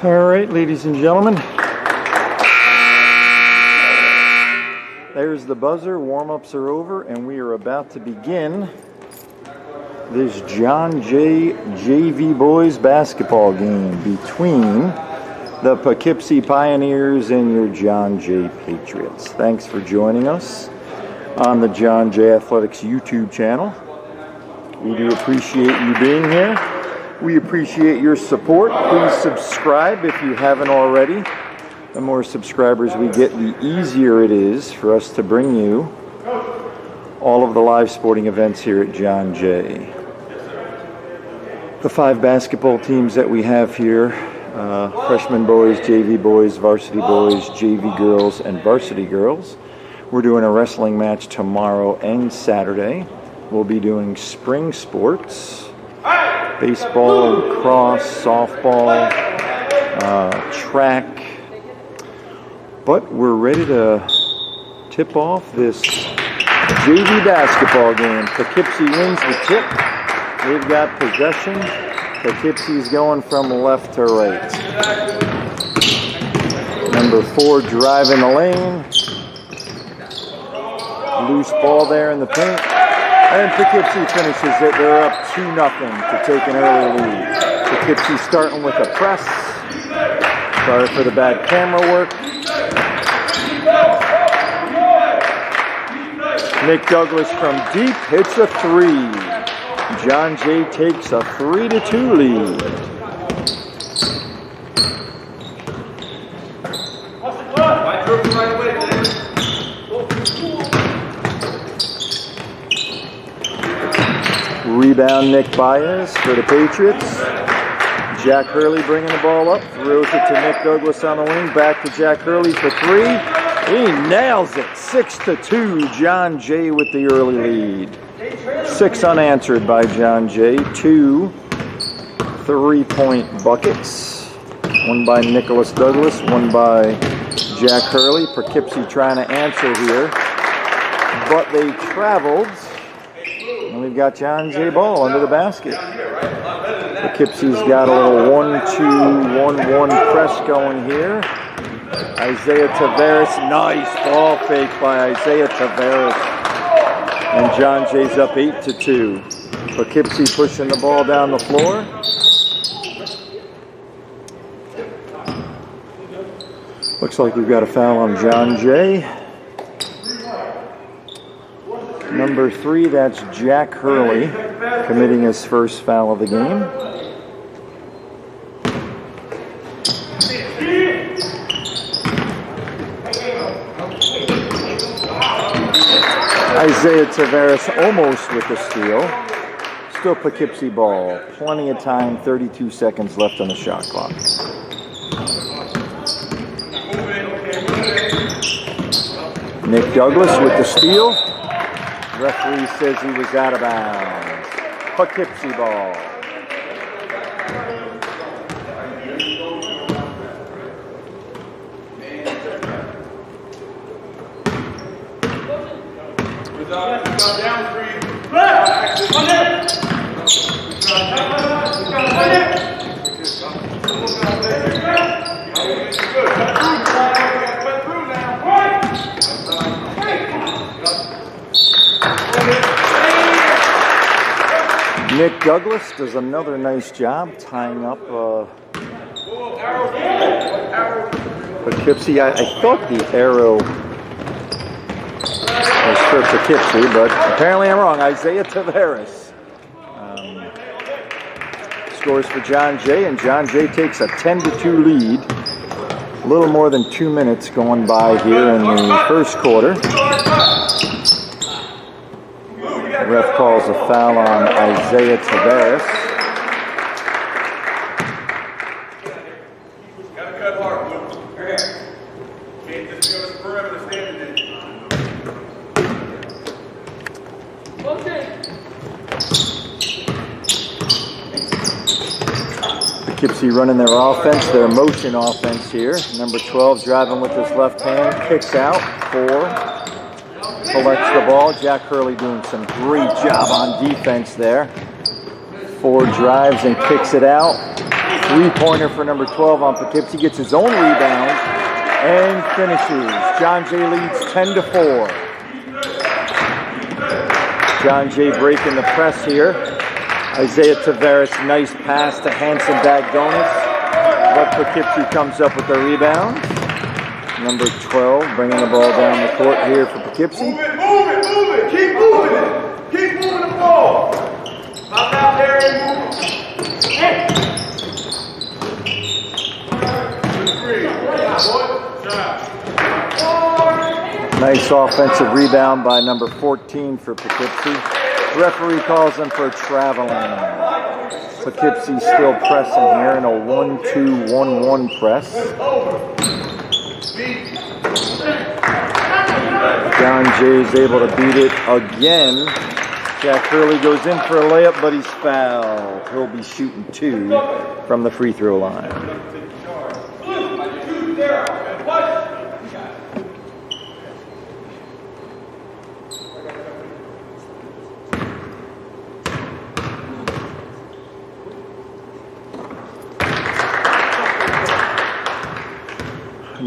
All right, ladies and gentlemen. There's the buzzer. Warm-ups are over, and we are about to begin this John Jay JV Boys basketball game between the Poughkeepsie Pioneers and your John Jay Patriots. Thanks for joining us on the John Jay Athletics YouTube channel. We do appreciate you being here. We appreciate your support. Please subscribe if you haven't already. The more subscribers we get, the easier it is for us to bring you all of the live sporting events here at John Jay. The 5 basketball teams that we have here, freshman boys, JV boys, varsity boys, JV girls, and varsity girls. We're doing a wrestling match tomorrow and Saturday. We'll be doing spring sports. Baseball, lacrosse, softball, track. But we're ready to tip off this JV basketball game. Poughkeepsie wins the tip. They've got possession. Poughkeepsie's going from left to right. Number 4 driving the lane. Loose ball there in the paint. And Poughkeepsie finishes it. They're up 2-0 to take an early lead. Poughkeepsie starting with a press. Sorry for the bad camera work. Nick Douglas from deep hits a 3. John Jay takes a 3-2 lead. Rebound Nick Baez for the Patriots. Jack Hurley bringing the ball up. Throws it to Nick Douglas on the wing. Back to Jack Hurley for 3. He nails it. 6-2. John Jay with the early lead. 6 unanswered by John Jay. 2 3-point buckets. One by Nicholas Douglas. One by Jack Hurley. Poughkeepsie trying to answer here. But they traveled. And we've got John Jay ball under the basket. Poughkeepsie's got a little 1-2-1-1 press going here. Isaiah Tavares, nice ball fake by Isaiah Tavares. And John Jay's up 8-2. Poughkeepsie pushing the ball down the floor. Looks like we've got a foul on John Jay. Number 3, that's Jack Hurley, committing his first foul of the game. Isaiah Tavares almost with the steal. Still Poughkeepsie ball. Plenty of time, 32 seconds left on the shot clock. Nick Douglas with the steal. Referee says he was out of bounds. Poughkeepsie ball. Nick Douglas does another nice job tying up Poughkeepsie. I thought the arrow was for Poughkeepsie, but apparently I'm wrong. Isaiah Tavares scores for John Jay, and John Jay takes a 10-2 lead. A little more than 2 minutes going by here in the first quarter. The ref calls a foul on Isaiah Tavares. Poughkeepsie running their offense, their motion offense here. Number 12 driving with his left hand, kicks out, 4. Collects the ball. Jack Hurley doing some great job on defense there. 4 drives and kicks it out. Three-pointer for number 12 on Poughkeepsie. Gets his own rebound and finishes. John Jay leads 10-4. John Jay breaking the press here. Isaiah Tavares, nice pass to Hanson Bagdonis. But Poughkeepsie comes up with the rebound. Number 12 bringing the ball down the court here for Poughkeepsie. Move it, keep moving it. Keep moving the ball. Pop out there and move it. Nice offensive rebound by number 14 for Poughkeepsie. Referee calls him for traveling. Poughkeepsie still pressing here in a 1-2-1-1 press. John Jay is able to beat it again. Jack Hurley goes in for a layup, but he's fouled. He'll be shooting 2 from the free throw line.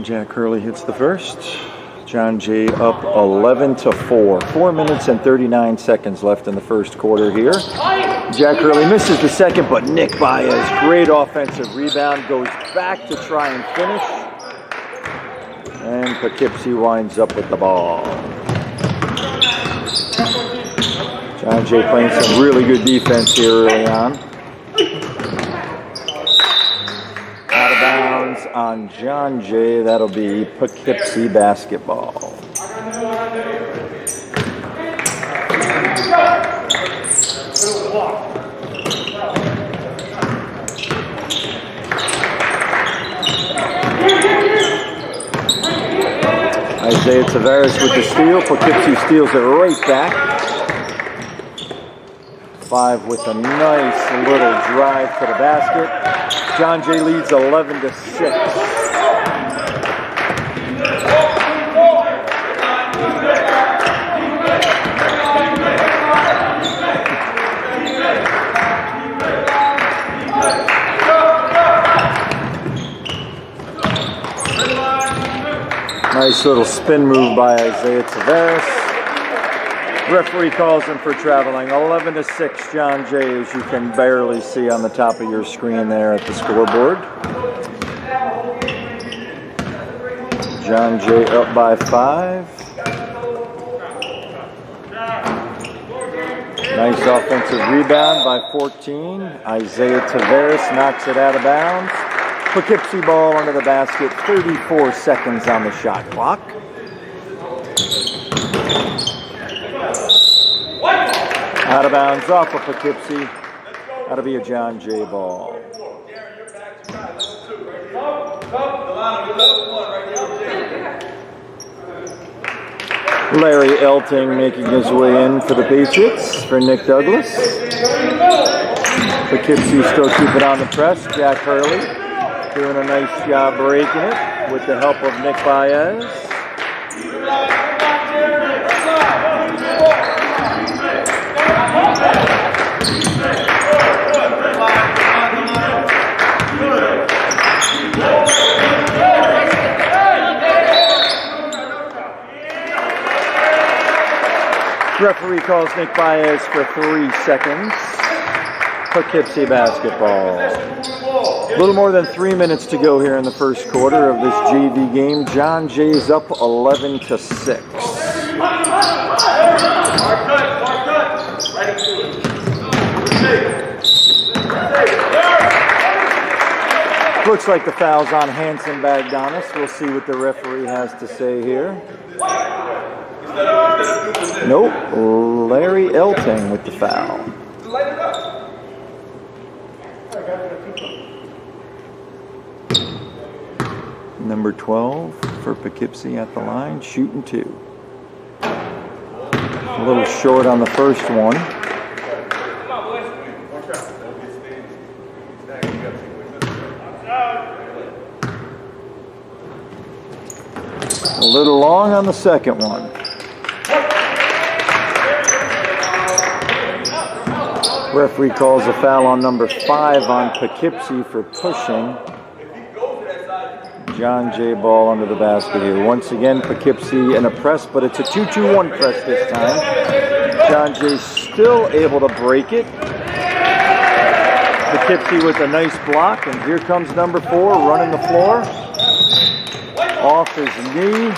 Jack Hurley hits the first. John Jay up 11-4. 4 minutes and 39 seconds left in the first quarter here. Jack Hurley misses the second, but Nick Baez, great offensive rebound, goes back to try and finish. And Poughkeepsie winds up with the ball. John Jay playing some really good defense here early on. Out of bounds on John Jay. That'll be Poughkeepsie basketball. Isaiah Tavares with the steal. Poughkeepsie steals it right back. 5 with a nice little drive to the basket. John Jay leads 11-6. Nice little spin move by Isaiah Tavares. Referee calls him for traveling. 11-6, John Jay, as you can barely see on the top of your screen there at the scoreboard. John Jay up by 5. Nice offensive rebound by 14. Isaiah Tavares knocks it out of bounds. Poughkeepsie ball under the basket. 34 seconds on the shot clock. Out of bounds off of Poughkeepsie. That'll be a John Jay ball. Larry Elting making his way in for the Patriots for Nick Douglas. Poughkeepsie still keep it on the press. Jack Hurley doing a nice job breaking it with the help of Nick Baez. Referee calls Nick Baez for 3 seconds. Poughkeepsie basketball. A little more than 3 minutes to go here in the first quarter of this JV game. John Jay's up 11-6. Looks like the foul's on Hanson Bagdonis. We'll see what the referee has to say here. Nope, Larry Elting with the foul. Number 12 for Poughkeepsie at the line, shooting 2. A little short on the first one. A little long on the second one. Referee calls a foul on number 5 on Poughkeepsie for pushing. John Jay ball under the basket here. Once again, Poughkeepsie in a press, but it's a 2-2-1 press this time. John Jay still able to break it. Poughkeepsie with a nice block, and here comes number 4 running the floor. Off his knee,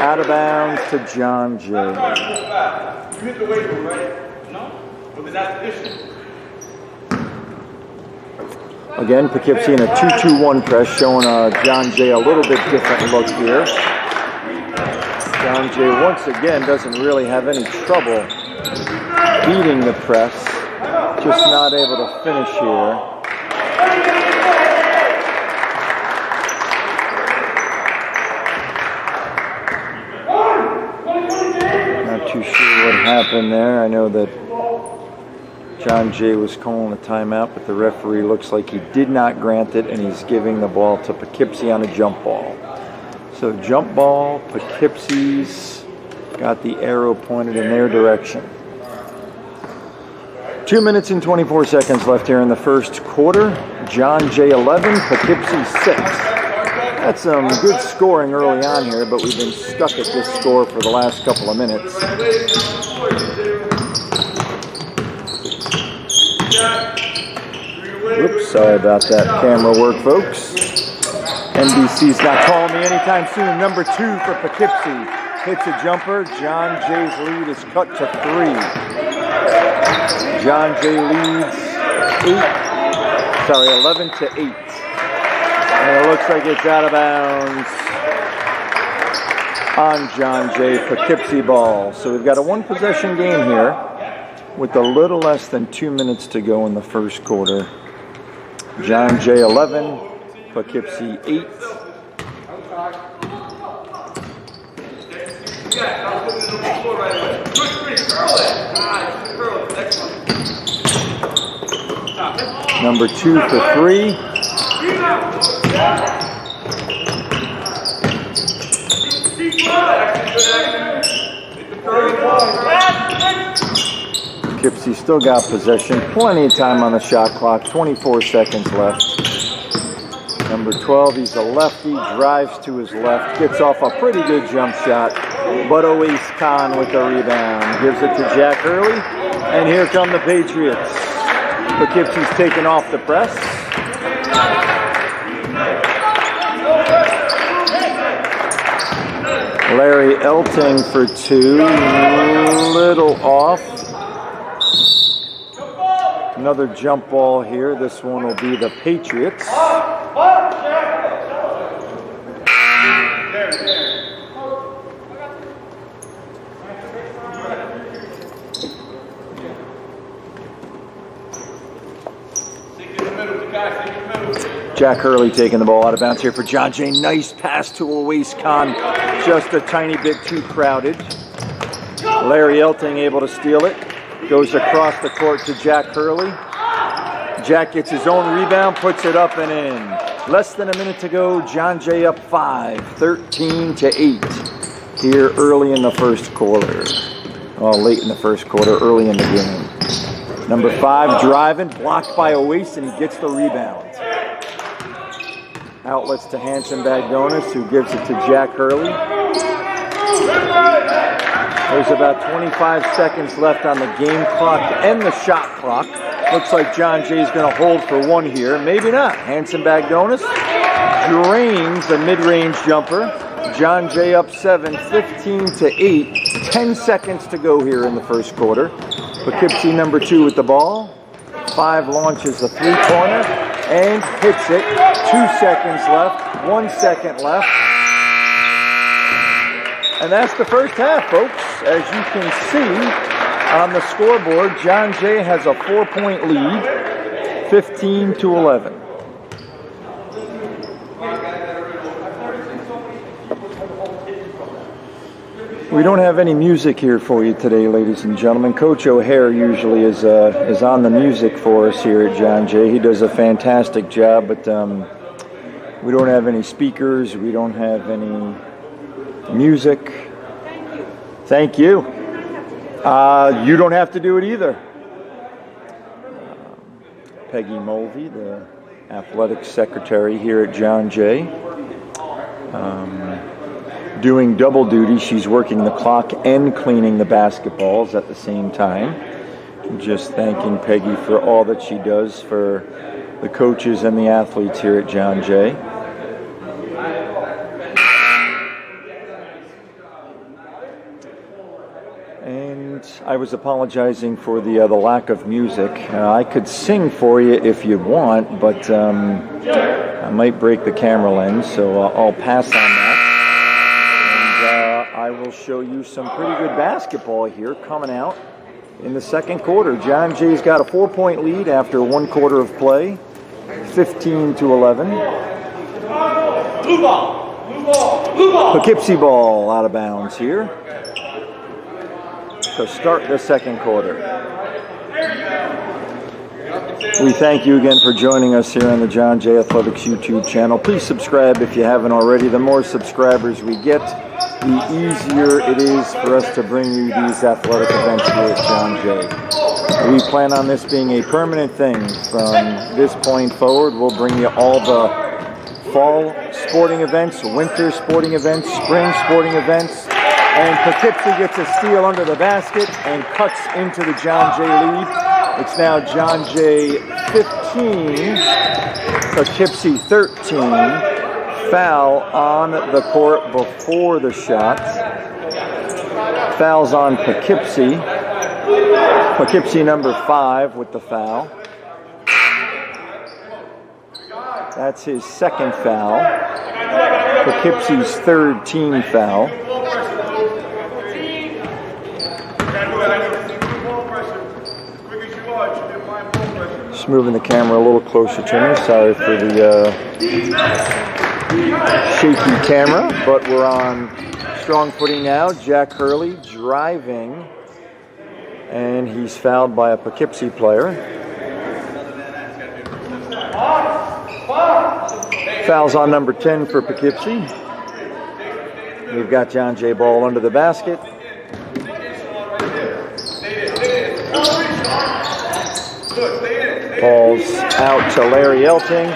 out of bounds to John Jay. You hit the weight room, right? No. Well, then that's the issue. Again, Poughkeepsie in a 2-2-1 press, showing John Jay a little bit different look here. John Jay once again doesn't really have any trouble beating the press, just not able to finish here. Not too sure what happened there. I know that John Jay was calling a timeout, but the referee looks like he did not grant it, and he's giving the ball to Poughkeepsie on a jump ball. So jump ball, Poughkeepsie's got the arrow pointed in their direction. 2 minutes and 24 seconds left here in the first quarter. John Jay 11, Poughkeepsie 6. That's some good scoring early on here, but we've been stuck at this score for the last couple of minutes. Oops, sorry about that camera work, folks. NBC's not calling me anytime soon. Number 2 for Poughkeepsie hits a jumper. John Jay's lead is cut to 3. John Jay leads 11 to 8. And it looks like it's out of bounds on John Jay. Poughkeepsie ball. So we've got a 1-possession game here with a little less than 2 minutes to go in the first quarter. John Jay 11, Poughkeepsie 8. Number 2 for 3. Poughkeepsie still got possession. Plenty of time on the shot clock. 24 seconds left. Number 12, he's a lefty, drives to his left, gets off a pretty good jump shot, but Oase Khan with the rebound. Gives it to Jack Hurley, and here come the Patriots. Poughkeepsie's taken off the press. Larry Elting for 2, little off. Another jump ball here. This one will be the Patriots. Jack Hurley taking the ball out of bounds here for John Jay. Nice pass to Oase Khan. Just a tiny bit too crowded. Larry Elting able to steal it. Goes across the court to Jack Hurley. Jack gets his own rebound, puts it up and in. Less than a minute to go. John Jay up 5, 13 to 8 here early in the first quarter. Well, late in the first quarter, early in the game. Number 5 driving, blocked by Oase, and he gets the rebound. Outlets to Hanson Bagdonis, who gives it to Jack Hurley. There's about 25 seconds left on the game clock and the shot clock. Looks like John Jay's going to hold for one here. Maybe not. Hanson Bagdonis drains the mid-range jumper. John Jay up 7, 15 to 8. 10 seconds to go here in the first quarter. Poughkeepsie number 2 with the ball. 5 launches a 3-pointer and hits it. 2 seconds left. 1 second left. And that's the first half, folks. As you can see on the scoreboard, John Jay has a 4-point lead, 15 to 11. We don't have any music here for you today, ladies and gentlemen. Coach O'Hare usually is on the music for us here at John Jay. He does a fantastic job, but we don't have any speakers. We don't have any music. Thank you. You don't have to do it either. Peggy Mulvey, the athletic secretary here at John Jay. Doing double duty. She's working the clock and cleaning the basketballs at the same time. Just thanking Peggy for all that she does for the coaches and the athletes here at John Jay. And I was apologizing for the lack of music. I could sing for you if you want, but I might break the camera lens, so I'll pass on that. I will show you some pretty good basketball here coming out in the second quarter. John Jay's got a 4-point lead after 1 quarter of play, 15-11. Blue ball. Blue ball. Blue ball. Poughkeepsie ball out of bounds here to start the second quarter. We thank you again for joining us here on the John Jay Athletics YouTube channel. Please subscribe if you haven't already. The more subscribers we get, the easier it is for us to bring you these athletic events here at John Jay. We plan on this being a permanent thing. From this point forward, we'll bring you all the fall sporting events, winter sporting events, spring sporting events, and Poughkeepsie gets a steal under the basket and cuts into the John Jay lead. It's now John Jay 15, Poughkeepsie 13. Foul on the court before the shot. Fouls on Poughkeepsie. Poughkeepsie number 5 with the foul. That's his second foul. Poughkeepsie's third team foul. Just moving the camera a little closer to me. Sorry for the shaky camera, but we're on strong footing now. Jack Hurley driving, and he's fouled by a Poughkeepsie player. Fouls on number 10 for Poughkeepsie. We've got John Jay ball under the basket. Ball's out to Larry Elting.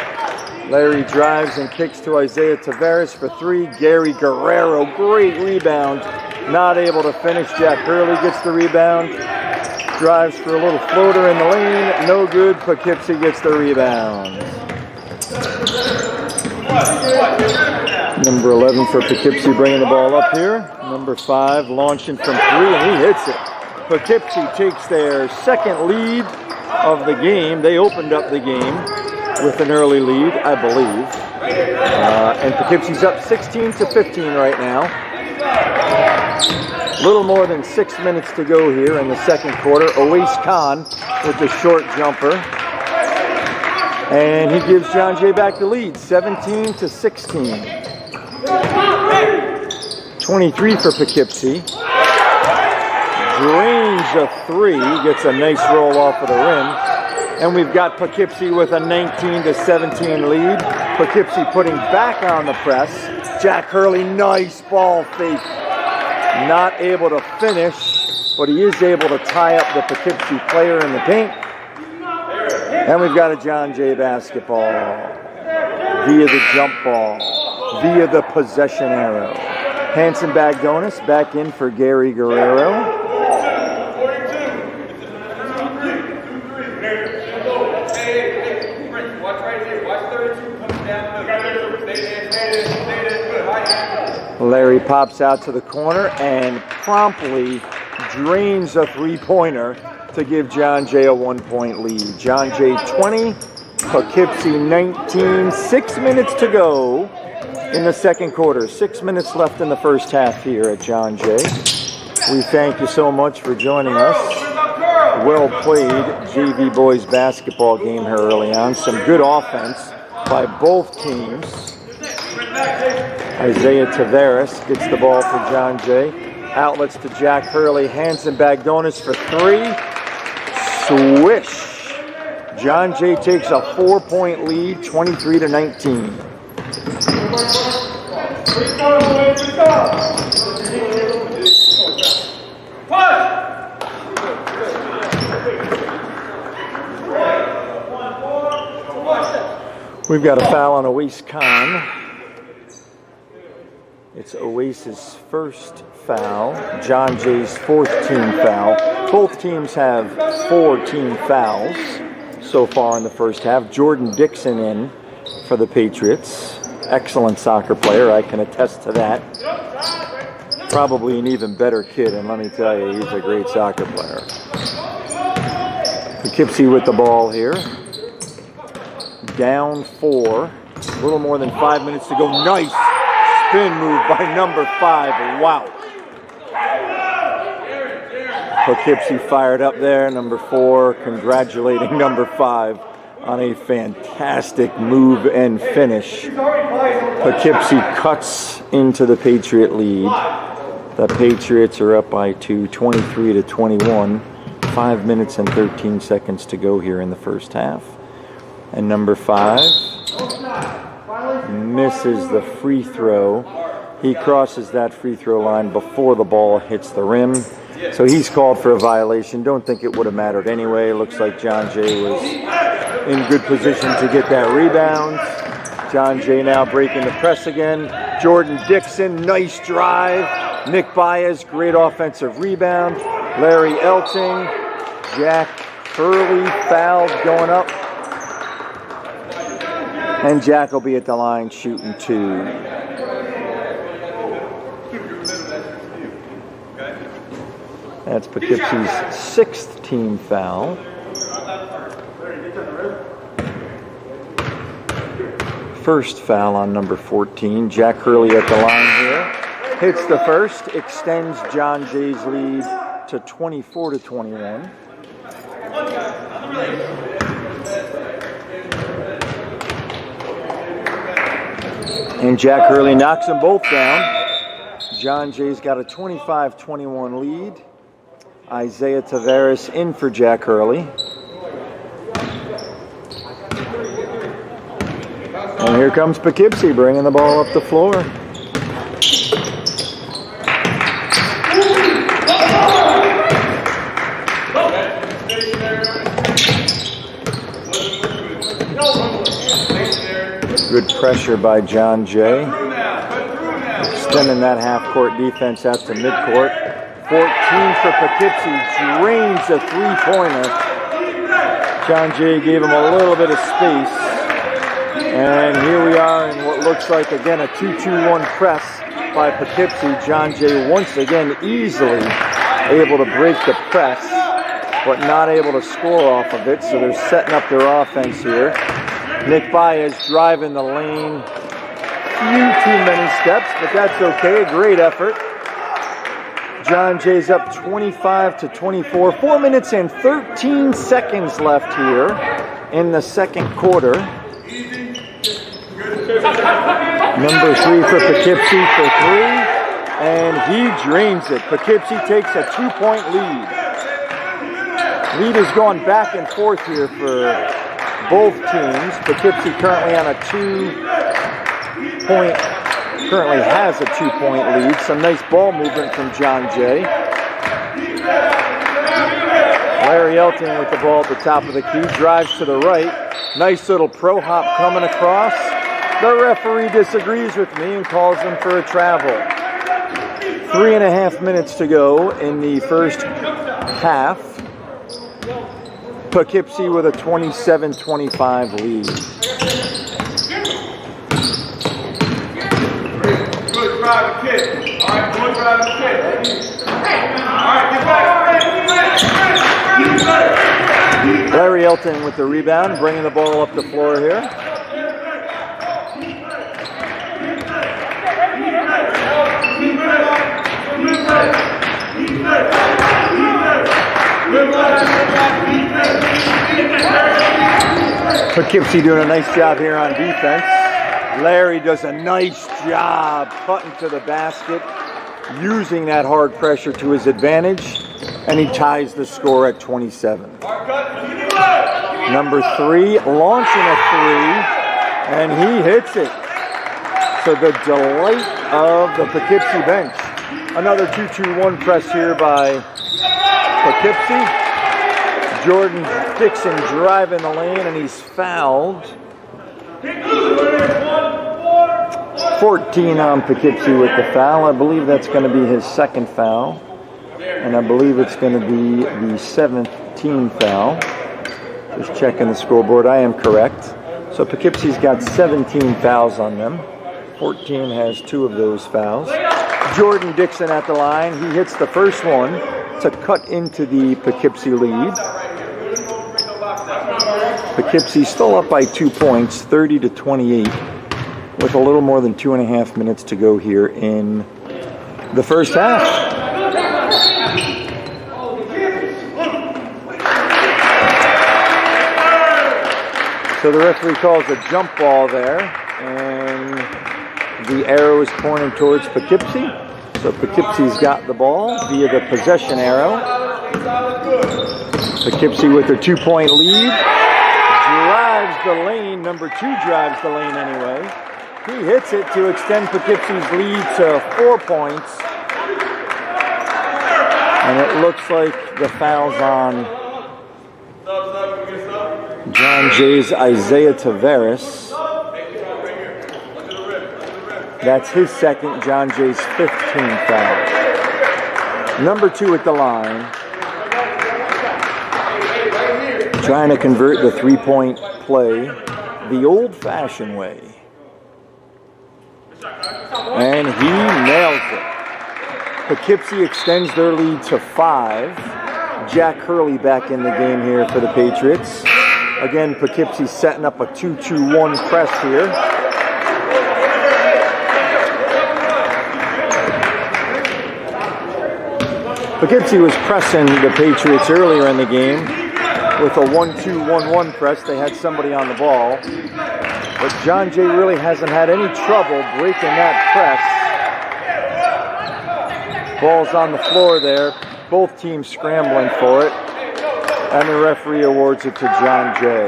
Larry drives and kicks to Isaiah Tavares for 3. Gary Guerrero, great rebound. Not able to finish. Jack Hurley gets the rebound. Drives for a little floater in the lane. No good. Poughkeepsie gets the rebound. Number 11 for Poughkeepsie bringing the ball up here. Number 5 launching from 3, and he hits it. Poughkeepsie takes their second lead of the game. They opened up the game with an early lead, I believe. And Poughkeepsie's up 16-15 right now. Little more than 6 minutes to go here in the second quarter. Owais Khan with the short jumper. And he gives John Jay back the lead, 17-16. 23 for Poughkeepsie. Drains a 3, gets a nice roll off of the rim. And we've got Poughkeepsie with a 19-17 lead. Poughkeepsie putting back on the press. Jack Hurley, nice ball fake. Not able to finish, but he is able to tie up the Poughkeepsie player in the paint. And we've got a John Jay basketball via the jump ball, via the possession arrow. Hanson Bagdonis back in for Gary Guerrero. Larry pops out to the corner and promptly drains a 3-pointer to give John Jay a 1-point lead. John Jay 20, Poughkeepsie 19. 6 minutes to go in the second quarter. 6 minutes left in the first half here at John Jay. We thank you so much for joining us. Well played JV boys basketball game here early on. Some good offense by both teams. Isaiah Tavares gets the ball for John Jay. Outlets to Jack Hurley. Hanson Bagdonis for 3. Swish. John Jay takes a 4-point lead, 23-19. We've got a foul on Oase Khan. It's Oase's first foul, John Jay's fourth team foul. Both teams have 4 team fouls so far in the first half. Jordan Dixon in for the Patriots. Excellent soccer player, I can attest to that. Probably an even better kid, and let me tell you, he's a great soccer player. Poughkeepsie with the ball here. Down 4. A little more than 5 minutes to go. Nice spin move by number 5. Wow. Poughkeepsie fired up there. Number 4 congratulating number 5 on a fantastic move and finish. Poughkeepsie cuts into the Patriot lead. The Patriots are up by 2, 23-21. 5 minutes and 13 seconds to go here in the first half. And number 5 misses the free throw. He crosses that free throw line before the ball hits the rim. So he's called for a violation. Don't think it would have mattered anyway. Looks like John Jay was in good position to get that rebound. John Jay now breaking the press again. Jordan Dixon, nice drive. Nick Baez, great offensive rebound. Larry Elting, Jack Hurley fouled going up. And Jack will be at the line shooting 2. That's Poughkeepsie's 6th team foul. First foul on number 14. Jack Hurley at the line here. Hits the first, extends John Jay's lead to 24-21. And Jack Hurley knocks them both down. John Jay's got a 25-21 lead. Isaiah Tavares in for Jack Hurley. And here comes Poughkeepsie bringing the ball up the floor. Good pressure by John Jay. Extending that half-court defense out to midcourt. 14 for Poughkeepsie. Drains a three-pointer. John Jay gave him a little bit of space. And here we are in what looks like, again, a 2-2-1 press by Poughkeepsie. John Jay once again easily able to break the press, but not able to score off of it. So they're setting up their offense here. Nick Baez driving the lane. Few too many steps, but that's okay. A great effort. John Jay's up 25-24. 4 minutes and 13 seconds left here in the second quarter. Number 3 for Poughkeepsie for 3. And he drains it. Poughkeepsie takes a 2-point lead. Lead has gone back and forth here for both teams. Poughkeepsie currently on a 2-point, currently has a 2-point lead. Some nice ball movement from John Jay. Larry Elting with the ball at the top of the key, drives to the right. Nice little pro hop coming across. The referee disagrees with me and calls him for a travel. 3.5 minutes to go in the first half. Poughkeepsie with a 27-25 lead. Good drive the kid. All right, good drive the kid. All right, get back. Larry Elton with the rebound, bringing the ball up the floor here. Poughkeepsie doing a nice job here on defense. Larry does a nice job cutting to the basket, using that hard pressure to his advantage, and he ties the score at 27. Number 3 launching a 3, and he hits it. So the delight of the Poughkeepsie bench. Another 2-2-1 press here by Poughkeepsie. Jordan Dixon driving the lane, and he's fouled. Keep moving. 14 on Poughkeepsie with the foul. I believe that's going to be his second foul. And I believe it's going to be the 7th team foul. Just checking the scoreboard. I am correct. So Poughkeepsie's got 17 fouls on them. 14 has 2 of those fouls. Jordan Dixon at the line. He hits the first one to cut into the Poughkeepsie lead. Poughkeepsie still up by 2 points, 30-28, with a little more than 2.5 minutes to go here in the first half. So the referee calls a jump ball there, and the arrow is pointing towards Poughkeepsie. So Poughkeepsie's got the ball via the possession arrow. Poughkeepsie with their 2-point lead. Drives the lane. Number 2 drives the lane anyway. He hits it to extend Poughkeepsie's lead to 4 points. And it looks like the foul's on John Jay's Isaiah Tavares. That's his second, John Jay's 5th team foul. Number 2 at the line. Trying to convert the 3-point play the old-fashioned way. And he nails it. Poughkeepsie extends their lead to 5. Jack Hurley back in the game here for the Patriots. Again, Poughkeepsie setting up a 2-2-1 press here. Poughkeepsie was pressing the Patriots earlier in the game with a 1-2-1-1 press. They had somebody on the ball. But John Jay really hasn't had any trouble breaking that press. Ball's on the floor there. Both teams scrambling for it. And the referee awards it to John Jay.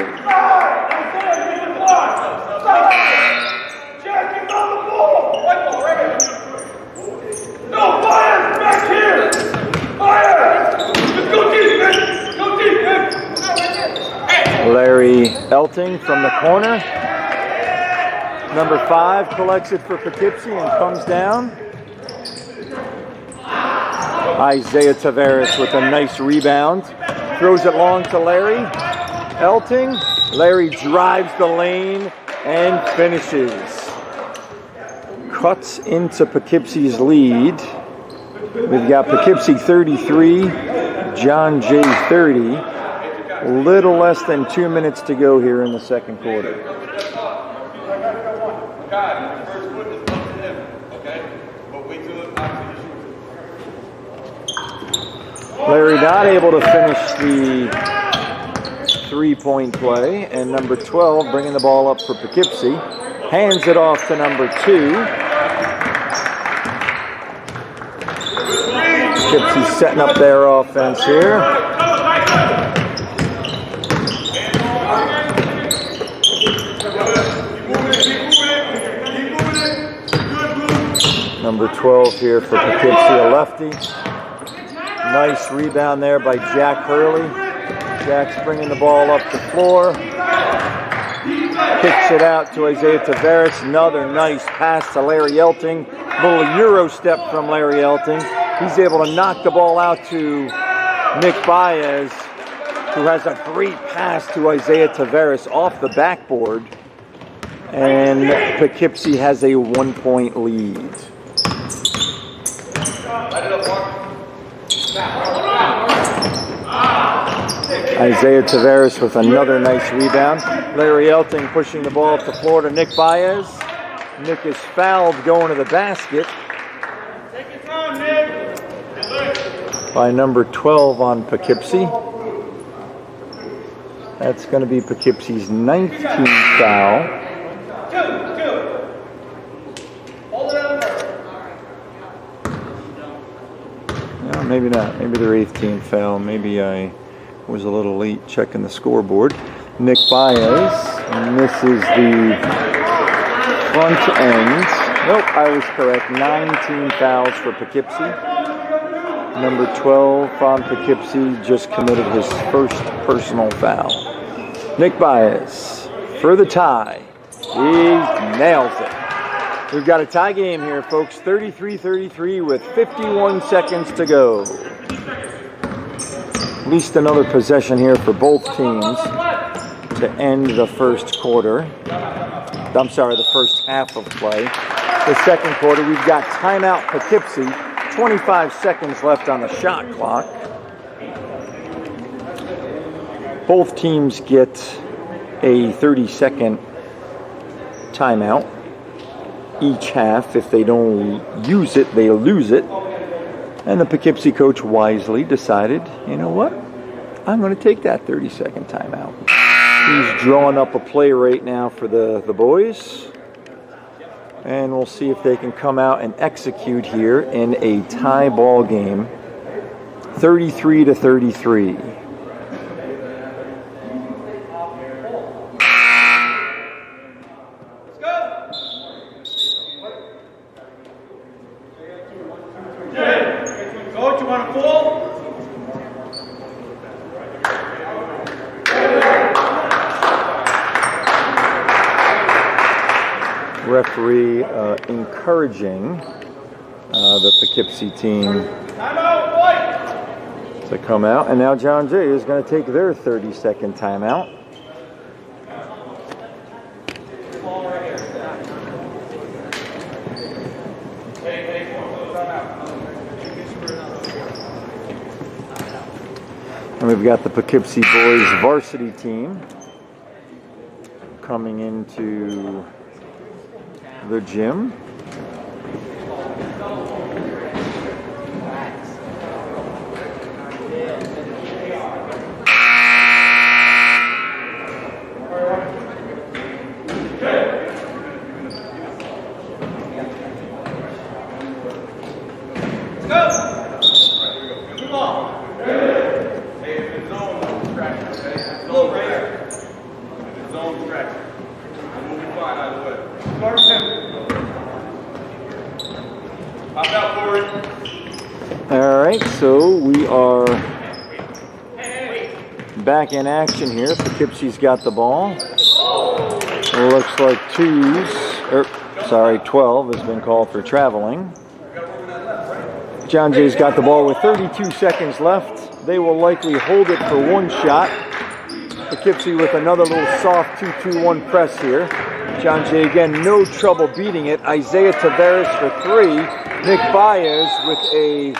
Larry Elting from the corner. Number 5 collects it for Poughkeepsie and comes down. Isaiah Tavares with a nice rebound. Throws it long to Larry Elting. Larry drives the lane and finishes. Cuts into Poughkeepsie's lead. We've got Poughkeepsie 33, John Jay 30. Little less than 2 minutes to go here in the second quarter. Larry not able to finish the 3-point play, and number 12 bringing the ball up for Poughkeepsie. Hands it off to number 2. Poughkeepsie setting up their offense here. Number 12 here for Poughkeepsie, a lefty. Nice rebound there by Jack Hurley. Jack's bringing the ball up the floor. Kicks it out to Isaiah Tavares. Another nice pass to Larry Elting. A little Euro step from Larry Elting. He's able to knock the ball out to Nick Baez, who has a great pass to Isaiah Tavares off the backboard. And Poughkeepsie has a 1-point lead. Isaiah Tavares with another nice rebound. Larry Elting pushing the ball up the floor to Nick Baez. Nick is fouled going to the basket by number 12 on Poughkeepsie. That's going to be Poughkeepsie's 9th team foul. No, maybe not. Maybe their 8th team foul. Maybe I was a little late checking the scoreboard. Nick Baez misses the front end. Nope, I was correct. 19 fouls for Poughkeepsie. Number 12 on Poughkeepsie just committed his first personal foul. Nick Baez for the tie. He nails it. We've got a tie game here, folks. 33-33 with 51 seconds to go. At least another possession here for both teams to end the first quarter. I'm sorry, the first half of play. The second quarter, we've got timeout Poughkeepsie. 25 seconds left on the shot clock. Both teams get a 30-second timeout each half. If they don't use it, they lose it. And the Poughkeepsie coach wisely decided, you know what? I'm going to take that 30-second timeout. He's drawing up a play right now for the boys. And we'll see if they can come out and execute here in a tie ball game. 33-33. Coach, you want to pull? Referee encouraging the Poughkeepsie team to come out. And now John Jay is going to take their 30-second timeout. And we've got the Poughkeepsie boys varsity team coming into the gym. All right, so we are back in action here. Poughkeepsie's got the ball. It looks like 12 has been called for traveling. John Jay's got the ball with 32 seconds left. They will likely hold it for one shot. Poughkeepsie with another little soft 2-2-1 press here. John Jay again, no trouble beating it. Isaiah Tavares for 3. Nick Baez with a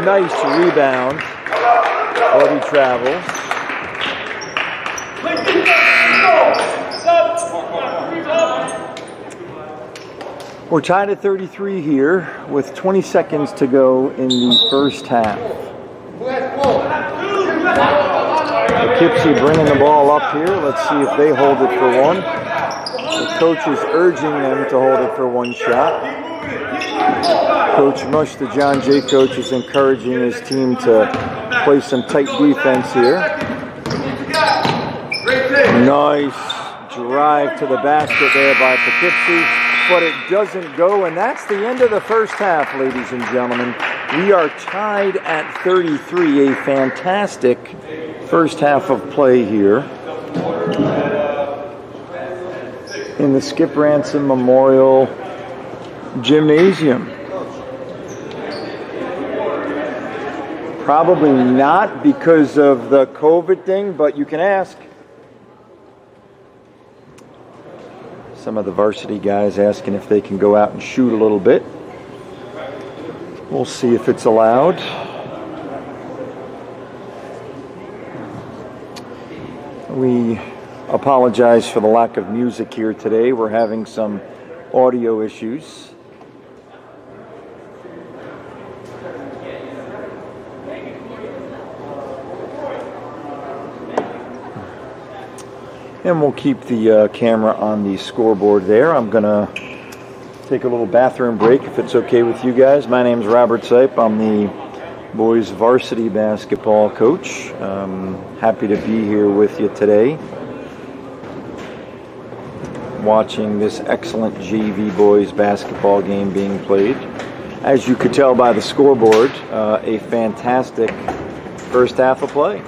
nice rebound. But he travels. We're tied at 33 here with 20 seconds to go in the first half. Poughkeepsie bringing the ball up here. Let's see if they hold it for one. The coach is urging them to hold it for one shot. Coach Mush, the John Jay coach, is encouraging his team to play some tight defense here. Nice drive to the basket there by Poughkeepsie, but it doesn't go, and that's the end of the first half, ladies and gentlemen. We are tied at 33, a fantastic first half of play here in the Skip Ransom Memorial Gymnasium. Probably not because of the COVID thing, but you can ask. Some of the varsity guys asking if they can go out and shoot a little bit. We'll see if it's allowed. We apologize for the lack of music here today. We're having some audio issues. And we'll keep the camera on the scoreboard there. I'm going to take a little bathroom break if it's okay with you guys. My name's Robert Sipe. I'm the boys varsity basketball coach. Happy to be here with you today, watching this excellent JV boys basketball game being played. As you could tell by the scoreboard, a fantastic first half of play.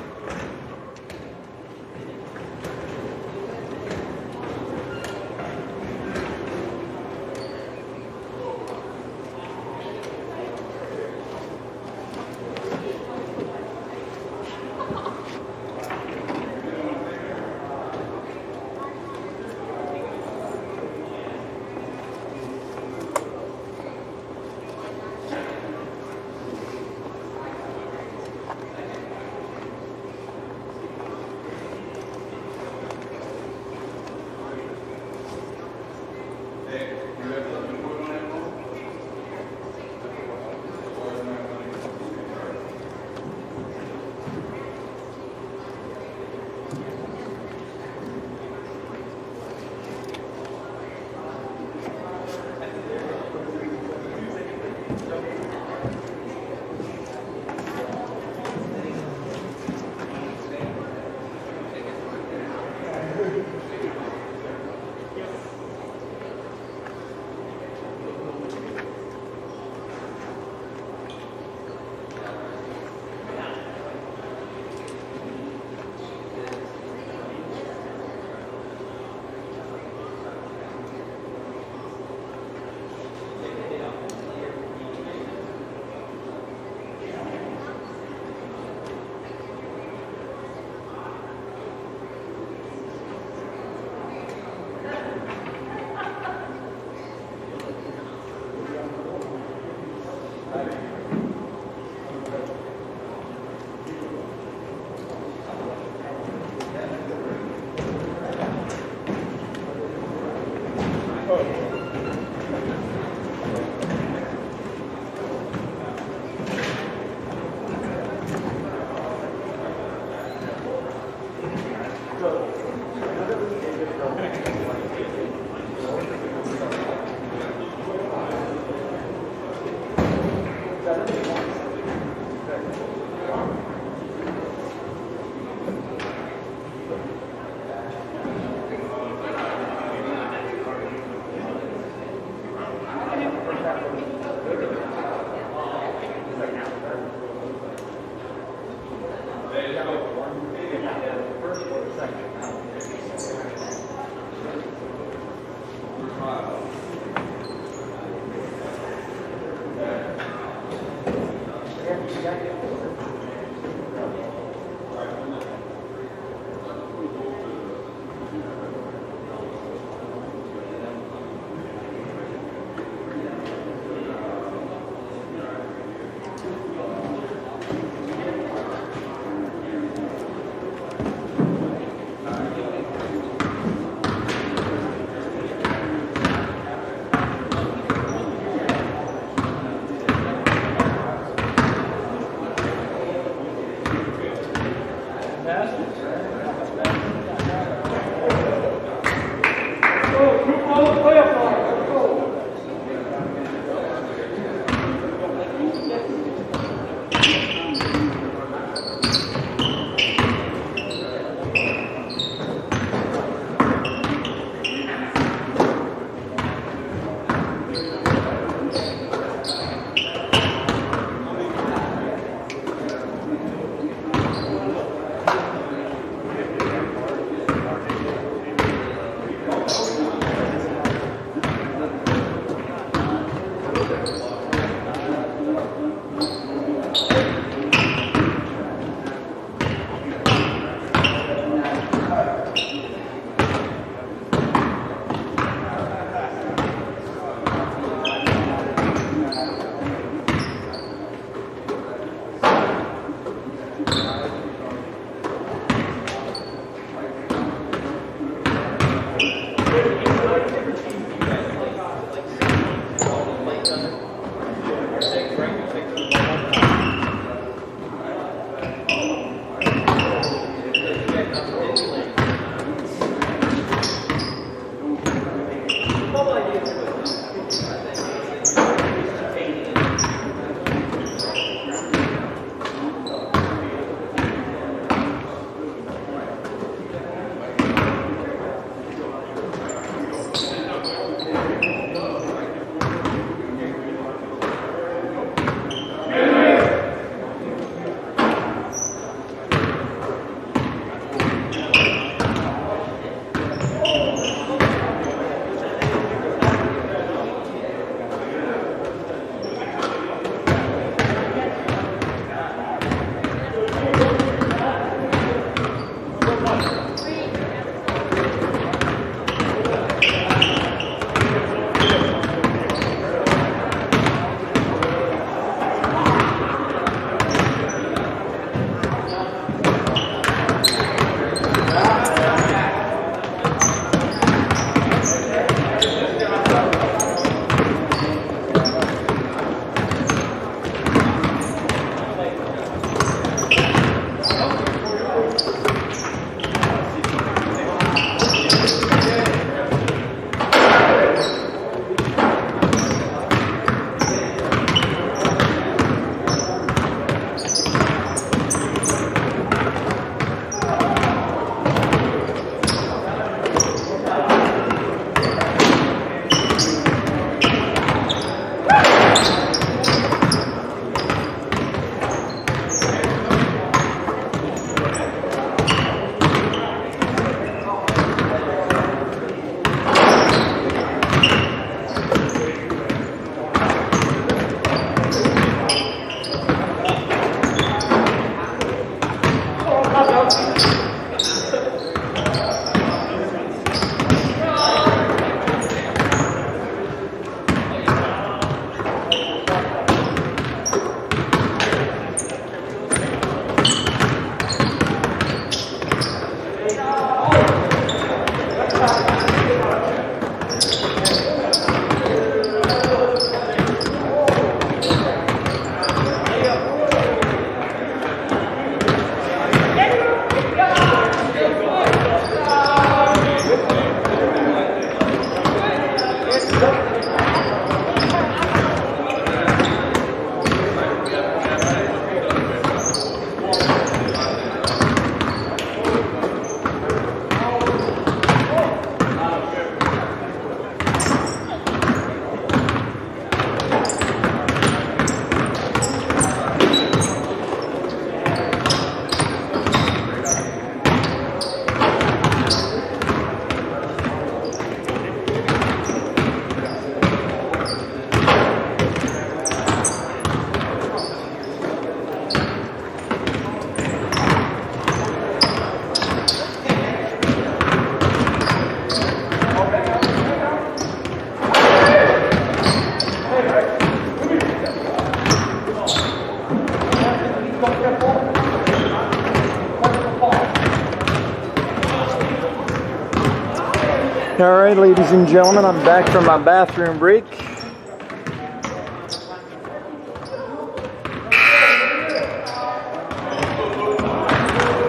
All right, ladies and gentlemen, I'm back from my bathroom break.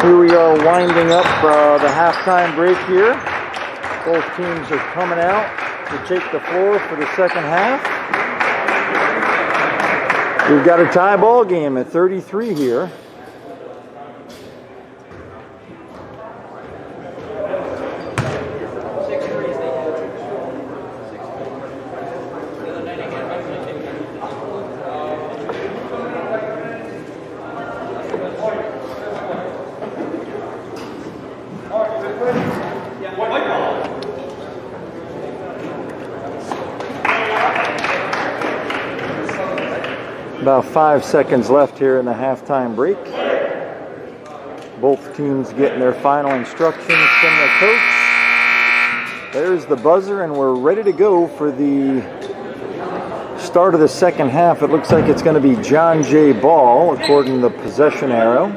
Here we are winding up the halftime break here. Both teams are coming out to take the floor for the second half. We've got a tie ball game at 33 here. About 5 seconds left here in the halftime break. Both teams getting their final instructions from their coach. There's the buzzer, and we're ready to go for the start of the second half. It looks like it's going to be John Jay ball, according to the possession arrow.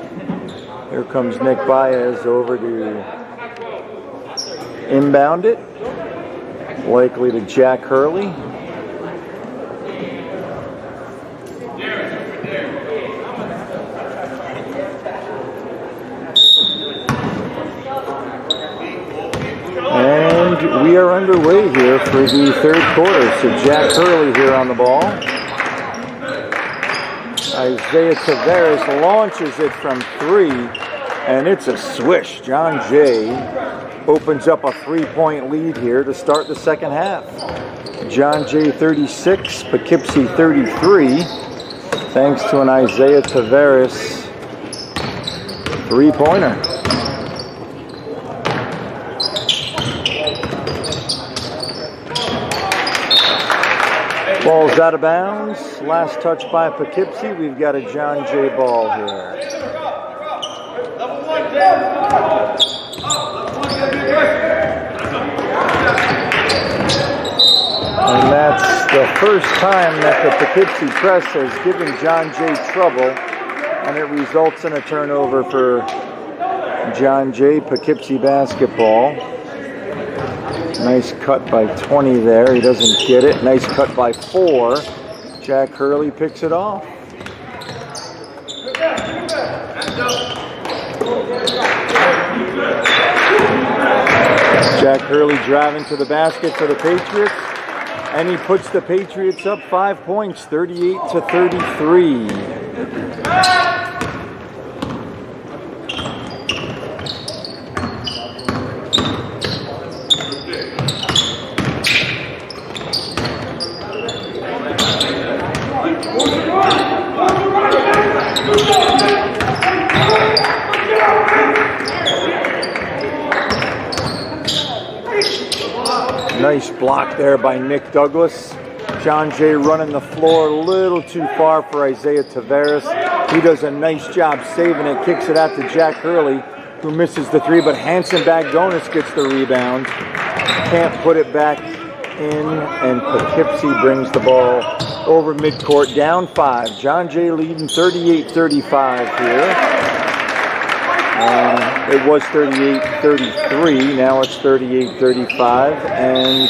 Here comes Nick Baez over to inbound it. Likely to Jack Hurley. And we are underway here for the third quarter. So Jack Hurley here on the ball. Isaiah Taveras launches it from 3, and it's a swish. John Jay opens up a 3-point lead here to start the second half. John Jay 36, Poughkeepsie 33, thanks to an Isaiah Taveras 3-pointer. Ball's out of bounds. Last touch by Poughkeepsie. We've got a John Jay ball here. And that's the first time that the Poughkeepsie press has given John Jay trouble, and it results in a turnover for John Jay. Poughkeepsie basketball. Nice cut by 20 there. He doesn't get it. Nice cut by 4. Jack Hurley picks it off. Jack Hurley driving to the basket for the Patriots. And he puts the Patriots up 5 points, 38-33. Nice block there by Nick Douglas. John Jay running the floor a little too far for Isaiah Taveras. He does a nice job saving it, kicks it out to Jack Hurley, who misses the 3, but Hanson Bagdonis gets the rebound. Can't put it back in, and Poughkeepsie brings the ball over midcourt, down 5. John Jay leading 38-35 here. It was 38-33, now it's 38-35, and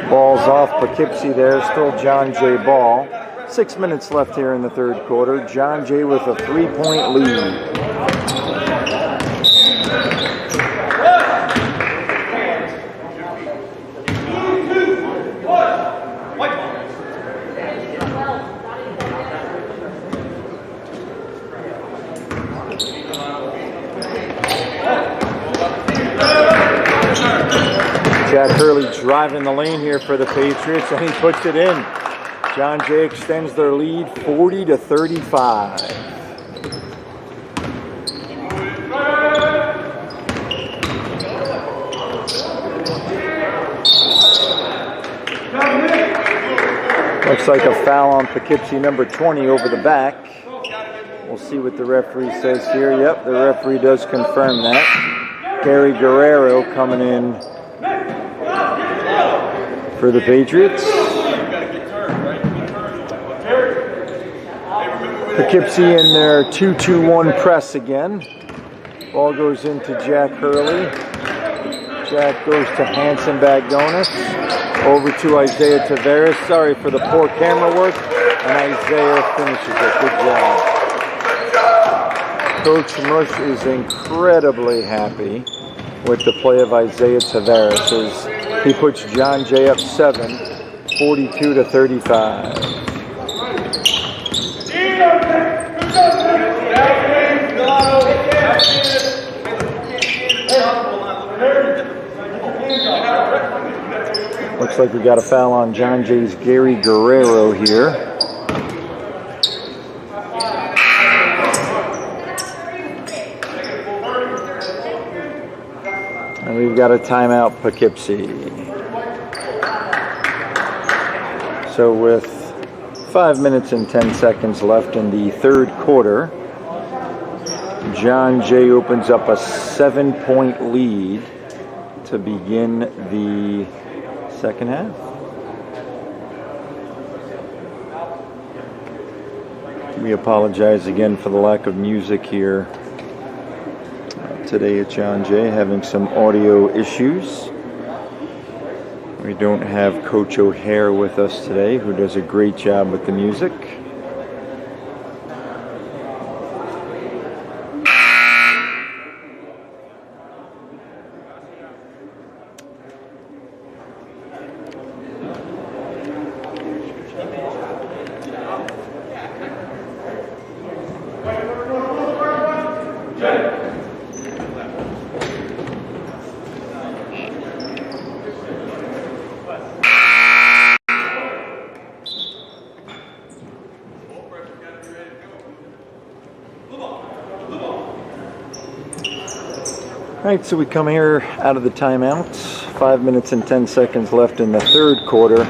ball's off Poughkeepsie there, still John Jay ball. 6 minutes left here in the third quarter. John Jay with a 3-point lead. Jack Hurley driving the lane here for the Patriots, and he puts it in. John Jay extends their lead 40-35. Looks like a foul on Poughkeepsie, number 20, over the back. We'll see what the referee says here. Yep, the referee does confirm that. Gary Guerrero coming in for the Patriots. Poughkeepsie in their 2-2-1 press again. Ball goes into Jack Hurley. Jack goes to Hanson Bagdonis. Over to Isaiah Tavares. Sorry for the poor camera work. And Isaiah finishes it. Good job. Coach Mush is incredibly happy with the play of Isaiah Tavares as he puts John Jay up 7, 42-35. Looks like we got a foul on John Jay's Gary Guerrero here. And we've got a timeout, Poughkeepsie. So with 5 minutes and 10 seconds left in the third quarter, John Jay opens up a 7-point lead to begin the second half. We apologize again for the lack of music here today at John Jay, having some audio issues. We don't have Coach O'Hare with us today, who does a great job with the music. All right, so we come here out of the timeout. 5 minutes and 10 seconds left in the third quarter.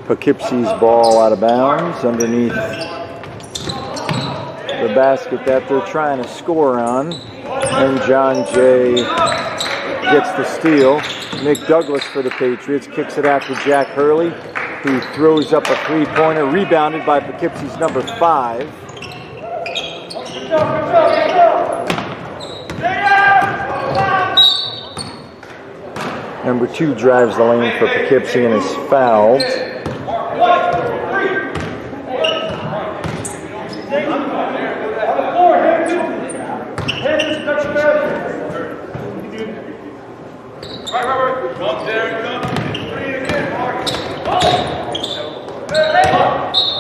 Poughkeepsie's ball out of bounds underneath the basket that they're trying to score on. And John Jay gets the steal. Nick Douglas for the Patriots kicks it out to Jack Hurley, who throws up a three-pointer, rebounded by Poughkeepsie's number 5. Number 2 drives the lane for Poughkeepsie and is fouled.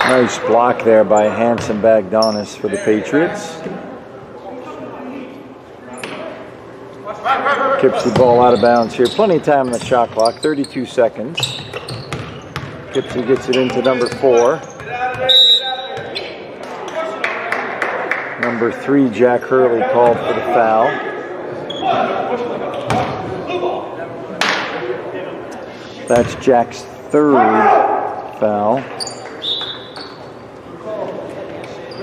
Nice block there by Hanson Bagdonis for the Patriots. Poughkeepsie ball out of bounds here. Plenty of time on the shot clock, 32 seconds. Poughkeepsie gets it into number 4. Number 3, Jack Hurley called for the foul. That's Jack's 3rd foul.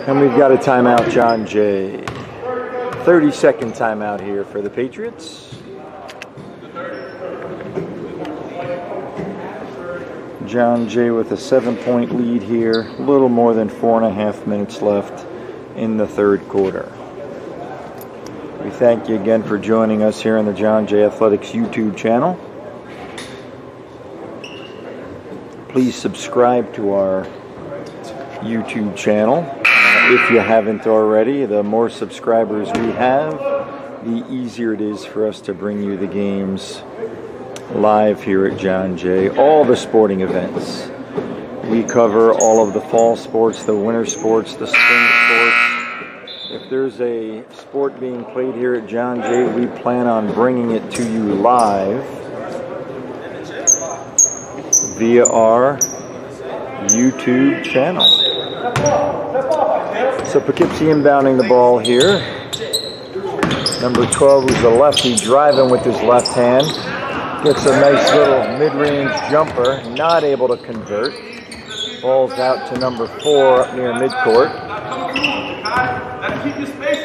And we've got a timeout, John Jay. 30-second timeout here for the Patriots. John Jay with a 7-point lead here. A little more than 4.5 minutes left in the third quarter. We thank you again for joining us here on the John Jay Athletics YouTube channel. Please subscribe to our YouTube channel if you haven't already. The more subscribers we have, the easier it is for us to bring you the games live here at John Jay. All the sporting events. We cover all of the fall sports, the winter sports, the spring sports. If there's a sport being played here at John Jay, we plan on bringing it to you live via our YouTube channel. So Poughkeepsie inbounding the ball here. Number 12, who's a lefty, driving with his left hand. Gets a nice little mid-range jumper, not able to convert. Ball's out to number 4 up near midcourt.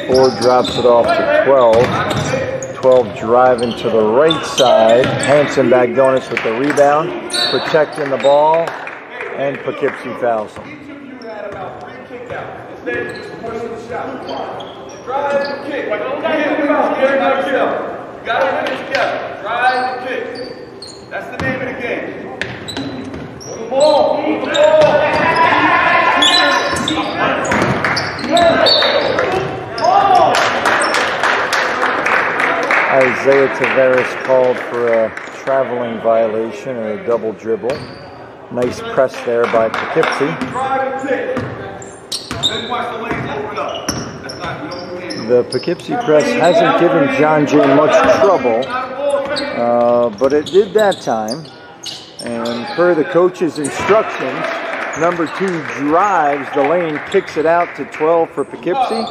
4 drops it off to 12. 12 driving to the right side. Hanson Bagdonis with the rebound, protecting the ball, and Poughkeepsie fouls him. gotta win it together. Drive and kick. That's the name of the game. Move the ball. Move the ball. Isaiah Tavares called for a traveling violation or a double dribble. Nice press there by Poughkeepsie. The Poughkeepsie press hasn't given John Jay much trouble, but it did that time. And per the coach's instructions, number 2 drives the lane, kicks it out to 12 for Poughkeepsie.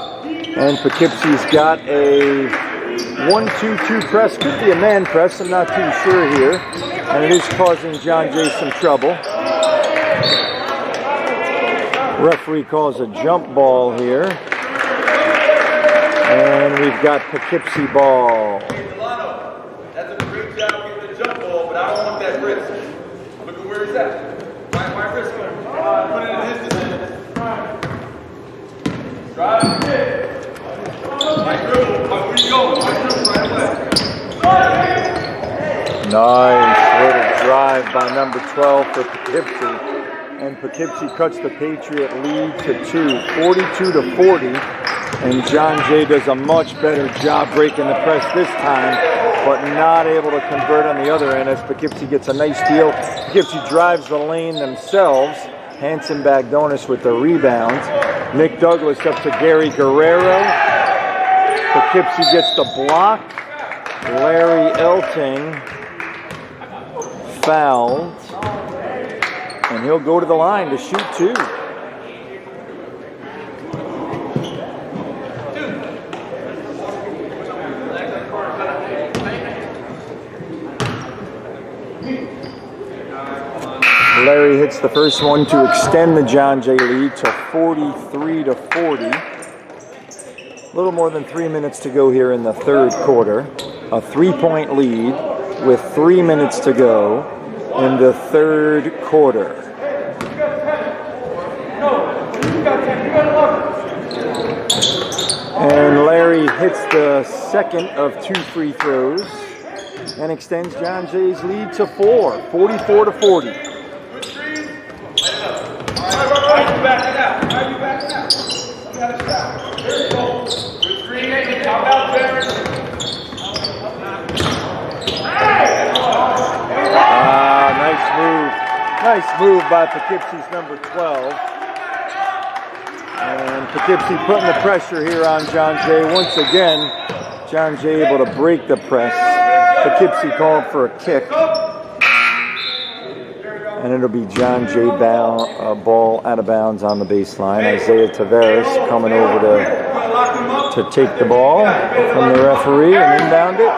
And Poughkeepsie's got a 1-2-2 press, could be a man press, I'm not too sure here. And it is causing John Jay some trouble. Referee calls a jump ball here. And we've got Poughkeepsie ball. That's a great job getting the jump ball, but I don't want that risk. Look at where he's at. Why risk him? Put it in his decision. Drive and kick. My dribble. Where you going? My dribble right away. Nice little drive by number 12 for Poughkeepsie. And Poughkeepsie cuts the Patriot lead to 2, 42-40. And John Jay does a much better job breaking the press this time, but not able to convert on the other end as Poughkeepsie gets a nice steal. Poughkeepsie drives the lane themselves. Hanson Bagdonis with the rebound. Nick Douglas up to Gary Guerrero. Poughkeepsie gets the block. Larry Elting fouled. And he'll go to the line to shoot 2. Larry hits the first one to extend the John Jay lead to 43-40. A little more than 3 minutes to go here in the third quarter. A 3-point lead with 3 minutes to go in the third quarter. And Larry hits the second of 2 free throws and extends John Jay's lead to 4, 44-40. Nice move by Poughkeepsie's number 12. And Poughkeepsie putting the pressure here on John Jay. Once again, John Jay able to break the press. Poughkeepsie called for a kick. And it'll be John Jay ball out of bounds on the baseline. Isaiah Tavares coming over to take the ball from the referee and inbound it.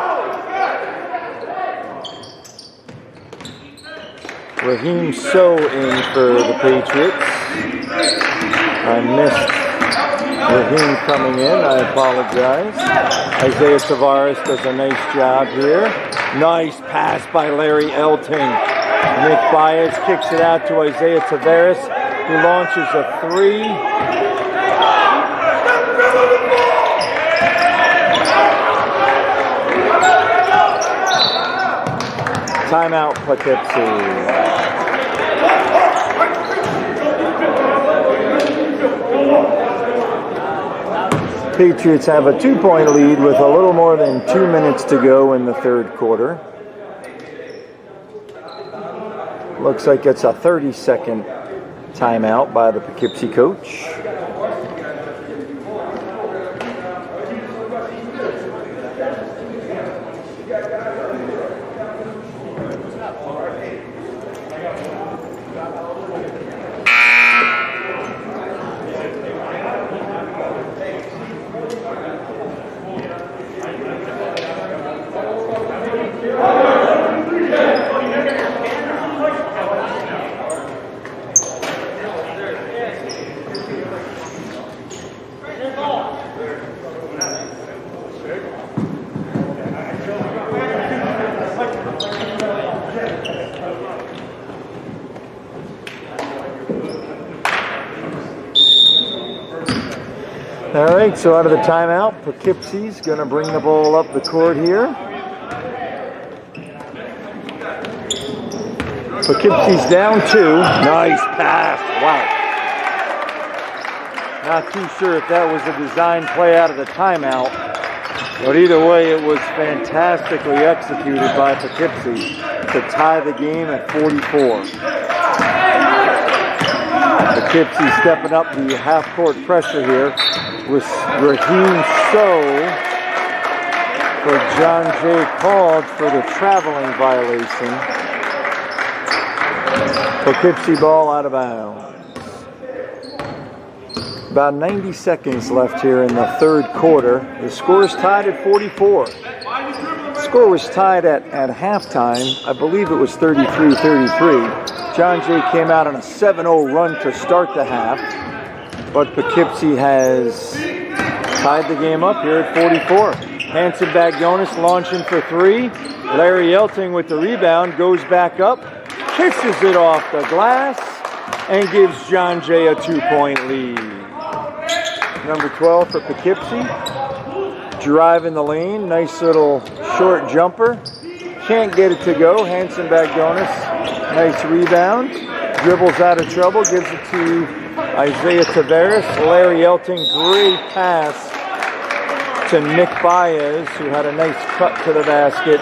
Raheem So in for the Patriots. I missed Raheem coming in. I apologize. Isaiah Tavares does a nice job here. Nice pass by Larry Elting. Nick Baez kicks it out to Isaiah Tavares, who launches a 3. Timeout, Poughkeepsie. Patriots have a 2-point lead with a little more than 2 minutes to go in the third quarter. Looks like it's a 30-second timeout by the Poughkeepsie coach. All right, so out of the timeout, Poughkeepsie's going to bring the ball up the court here. Poughkeepsie's down 2. Nice pass. Wow. Not too sure if that was a design play out of the timeout. But either way, it was fantastically executed by Poughkeepsie to tie the game at 44. Poughkeepsie stepping up the half-court pressure here. Raheem So for John Jay called for the traveling violation. Poughkeepsie ball out of bounds. About 90 seconds left here in the third quarter. The score is tied at 44. The score was tied at halftime. I believe it was 33-33. John Jay came out on a 7-0 run to start the half. But Poughkeepsie has tied the game up here at 44. Hanson Bagdonis launching for 3. Larry Elting with the rebound, goes back up, kisses it off the glass, and gives John Jay a 2-point lead. Number 12 for Poughkeepsie. Driving the lane, nice little short jumper. Can't get it to go. Hanson Bagdonis, nice rebound. Dribbles out of trouble, gives it to Isaiah Tavares. Larry Elting, great pass to Nick Baez, who had a nice cut to the basket.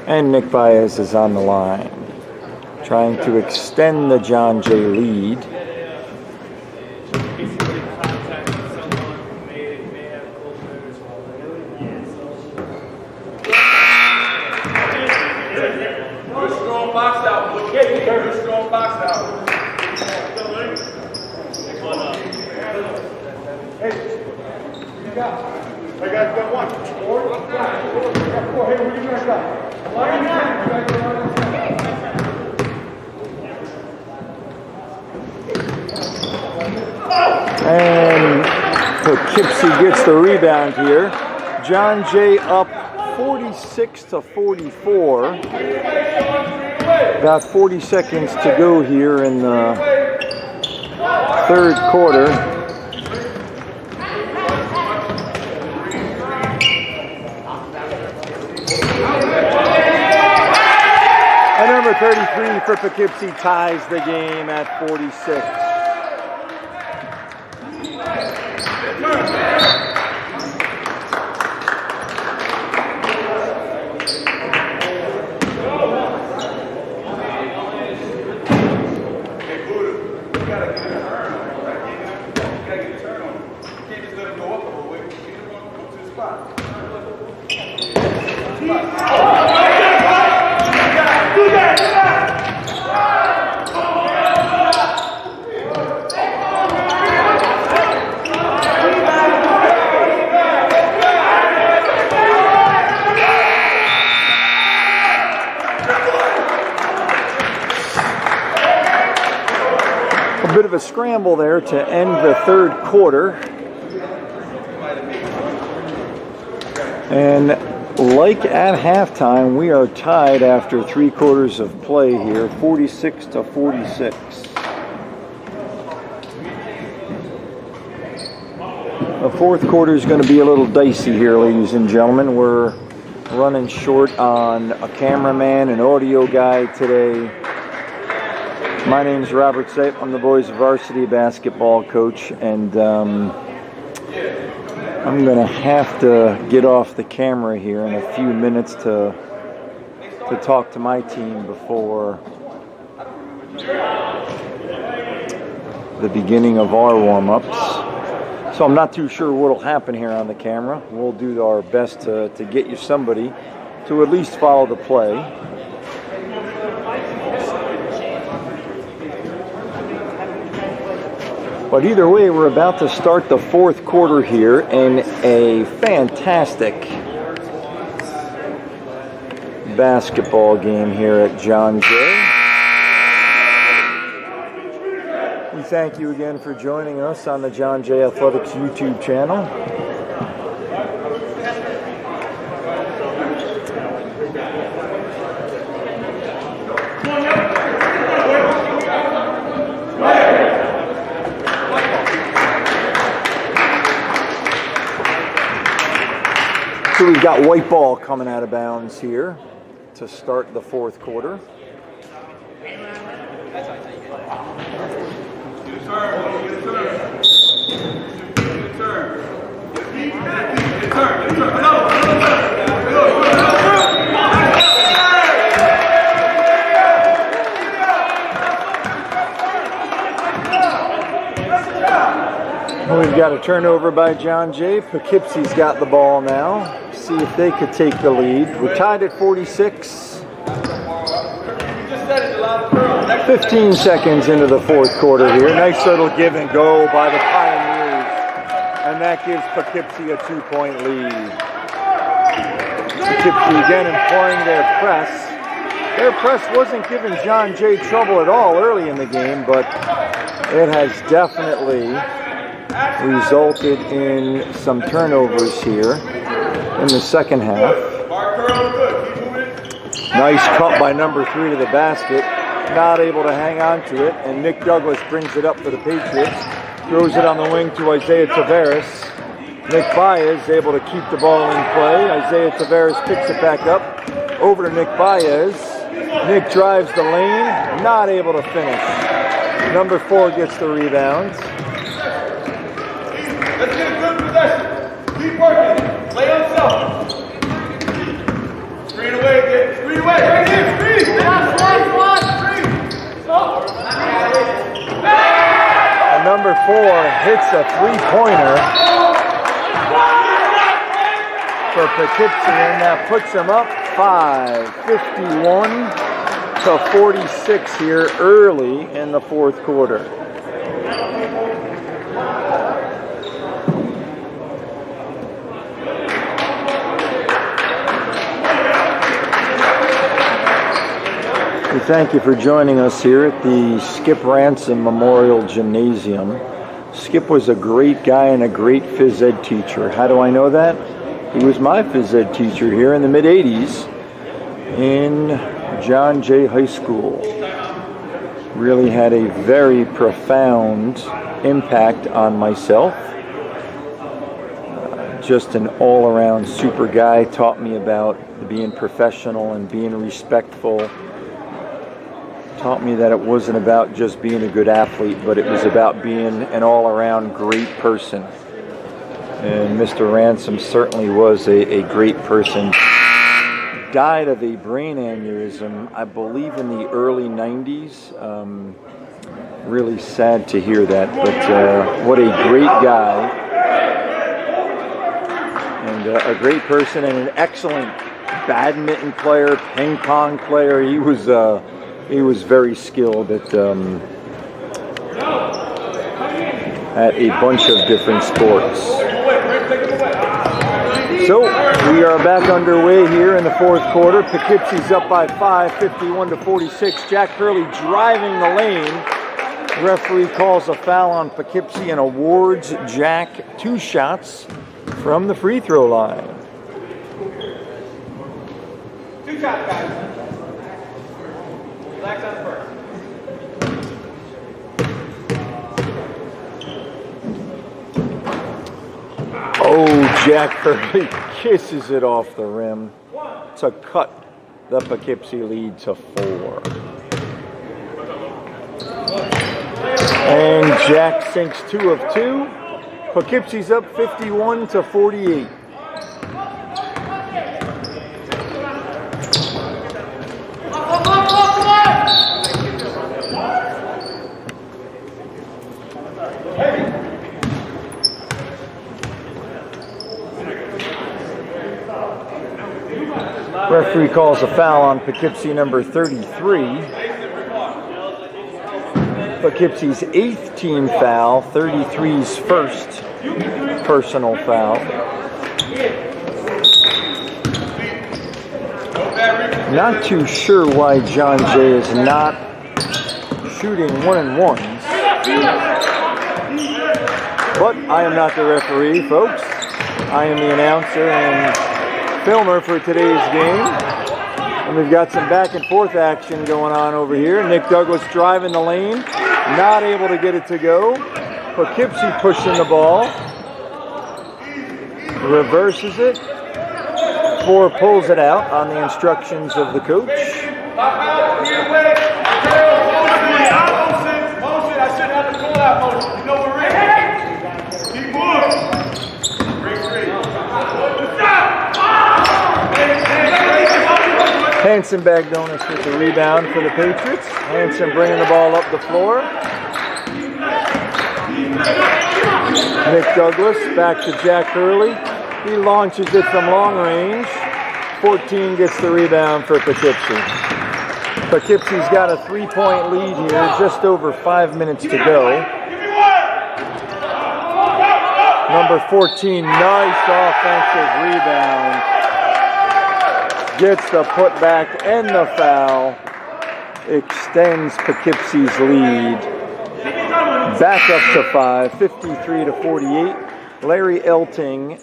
And Nick Baez is on the line, trying to extend the John Jay lead. And Poughkeepsie gets the rebound here. John Jay up 46-44. About 40 seconds to go here in the third quarter. And number 33 for Poughkeepsie ties the game at 46. Bit of a scramble there to end the third quarter. And like at halftime, we are tied after 3 quarters of play here, 46-46. The fourth quarter is going to be a little dicey here, ladies and gentlemen. We're running short on a cameraman and audio guy today. My name is Robert Sape. I'm the boys' varsity basketball coach, and I'm going to have to get off the camera here in a few minutes to talk to my team before the beginning of our warm-ups. So I'm not too sure what will happen here on the camera. We'll do our best to get you somebody to at least follow the play. But either way, we're about to start the fourth quarter here in a fantastic basketball game here at John Jay. We thank you again for joining us on the John Jay Athletics YouTube channel. So we've got white ball coming out of bounds here to start the fourth quarter. We've got a turnover by John Jay. Poughkeepsie's got the ball now. See if they could take the lead. We're tied at 46. 15 seconds into the fourth quarter here. Nice little give and go by the Pioneers. And that gives Poughkeepsie a 2-point lead. Poughkeepsie again employing their press. Their press wasn't giving John Jay trouble at all early in the game, but it has definitely resulted in some turnovers here in the second half. Nice cut by number 3 to the basket. Not able to hang on to it, and Nick Douglas brings it up for the Patriots. Throws it on the wing to Isaiah Tavares. Nick Baez able to keep the ball in play. Isaiah Tavares picks it back up. Over to Nick Baez. Nick drives the lane. Not able to finish. Number 4 gets the rebound. Let's get a good possession. Keep working. Play on self. Screen away, kid. Screen away. Right here. Screen. One. Screen. And number 4 hits a 3-pointer for Poughkeepsie, and that puts them up 51-46 here early in the fourth quarter. We thank you for joining us here at the Skip Ransom Memorial Gymnasium. Skip was a great guy and a great phys ed teacher. How do I know that? He was my phys ed teacher here in the mid-'80s in John Jay High School. Really had a very profound impact on myself. Just an all-around super guy. Taught me about being professional and being respectful. Taught me that it wasn't about just being a good athlete, but it was about being an all-around great person. And Mr. Ransom certainly was a great person. Died of a brain aneurysm, I believe, in the early 90s. Really sad to hear that, but what a great guy. And a great person and an excellent badminton player, ping pong player. He was very skilled at a bunch of different sports. So we are back underway here in the fourth quarter. Poughkeepsie's up by 5, 51-46. Jack Curley driving the lane. Referee calls a foul on Poughkeepsie and awards Jack 2 shots from the free throw line. 2 shots, guys. Relax on first. Oh, Jack Curley kisses it off the rim to cut the Poughkeepsie lead to 4. And Jack sinks 2 of 2. Poughkeepsie's up 51-48. Referee calls a foul on Poughkeepsie number 33. Poughkeepsie's 8th team foul, 33's first personal foul. Not too sure why John Jay is not shooting 1-and-1s. But I am not the referee, folks. I am the announcer and filmer for today's game. And we've got some back and forth action going on over here. Nick Douglas driving the lane, not able to get it to go. Poughkeepsie pushing the ball. Reverses it. 4 pulls it out on the instructions of the coach. I shouldn't have to call out motion. You know we're ready. Keep moving. Great. Hanson Bagdonis with the rebound for the Patriots. Hanson bringing the ball up the floor. Nick Douglas back to Jack Hurley. He launches it from long range. 14 gets the rebound for Poughkeepsie. Poughkeepsie's got a 3-point lead here, just over 5 minutes to go. Number 14, nice offensive rebound. Gets the putback and the foul. Extends Poughkeepsie's lead. Back up to 5, 53-48. Larry Elting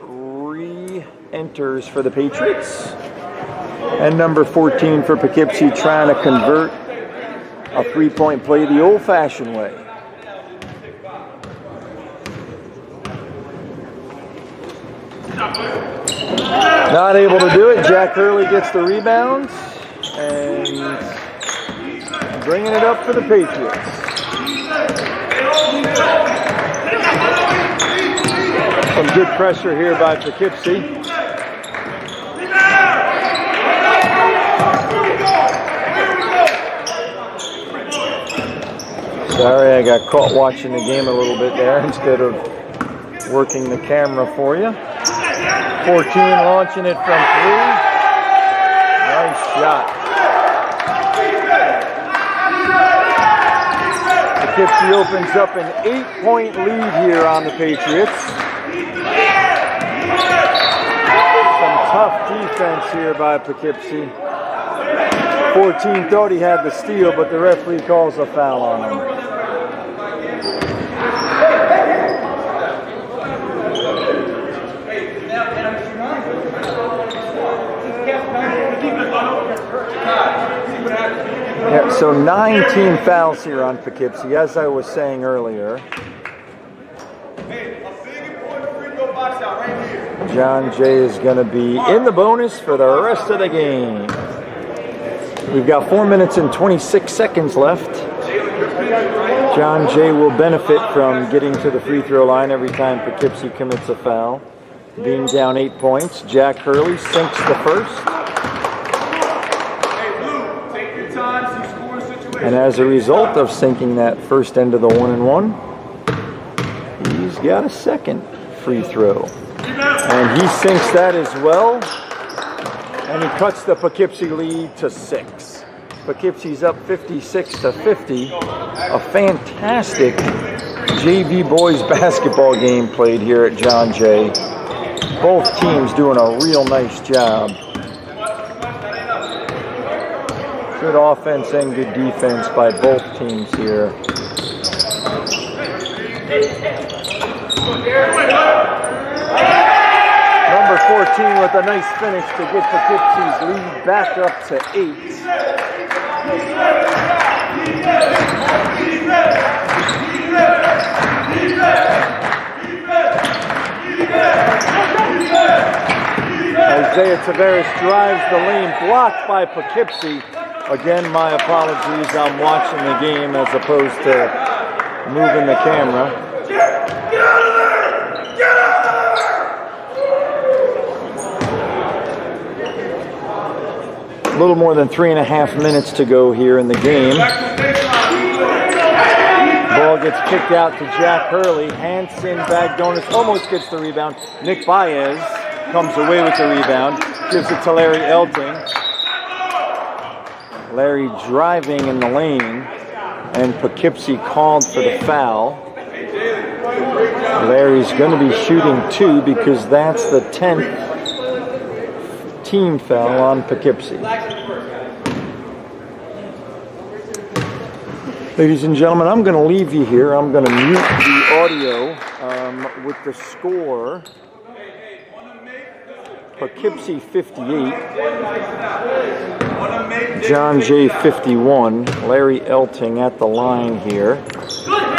re-enters for the Patriots. And number 14 for Poughkeepsie trying to convert a 3-point play the old-fashioned way. Not able to do it. Jack Hurley gets the rebound and bringing it up for the Patriots. Some good pressure here by Poughkeepsie. Sorry, I got caught watching the game a little bit there instead of working the camera for you. 14 launching it from 3. Nice shot. Poughkeepsie opens up an 8-point lead here on the Patriots. Some tough defense here by Poughkeepsie. 14 thought he had the steal, but the referee calls a foul on him. Yeah, so 9 team fouls here on Poughkeepsie, as I was saying earlier. John Jay is going to be in the bonus for the rest of the game. We've got 4 minutes and 26 seconds left. John Jay will benefit from getting to the free throw line every time Poughkeepsie commits a foul. Being down 8 points, Jack Hurley sinks the first. And as a result of sinking that first end of the 1-and-1, he's got a second free throw. And he sinks that as well. And he cuts the Poughkeepsie lead to 6. Poughkeepsie's up 56-50. A fantastic JV boys basketball game played here at John Jay. Both teams doing a real nice job. Good offense and good defense by both teams here. Number 14 with a nice finish to get Poughkeepsie's lead back up to 8. Isaiah Tavares drives the lane, blocked by Poughkeepsie. Again, my apologies, I'm watching the game as opposed to moving the camera. Get out of there! Get out of there! A little more than 3.5 minutes to go here in the game. Ball gets kicked out to Jack Hurley. Hanson Bagdonis almost gets the rebound. Nick Baez comes away with the rebound. Gives it to Larry Elting. Larry driving in the lane. And Poughkeepsie called for the foul. Larry's going to be shooting 2 because that's the 10th team foul on Poughkeepsie. Ladies and gentlemen, I'm going to leave you here. I'm going to mute the audio with the score. Poughkeepsie 58, John Jay 51, Larry Elting at the line here.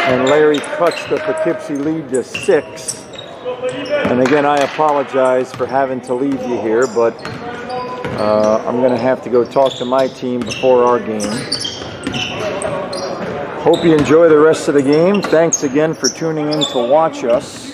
And Larry cuts the Poughkeepsie lead to 6. And again, I apologize for having to leave you here, but I'm going to have to go talk to my team before our game. Hope you enjoy the rest of the game. Thanks again for tuning in to watch us.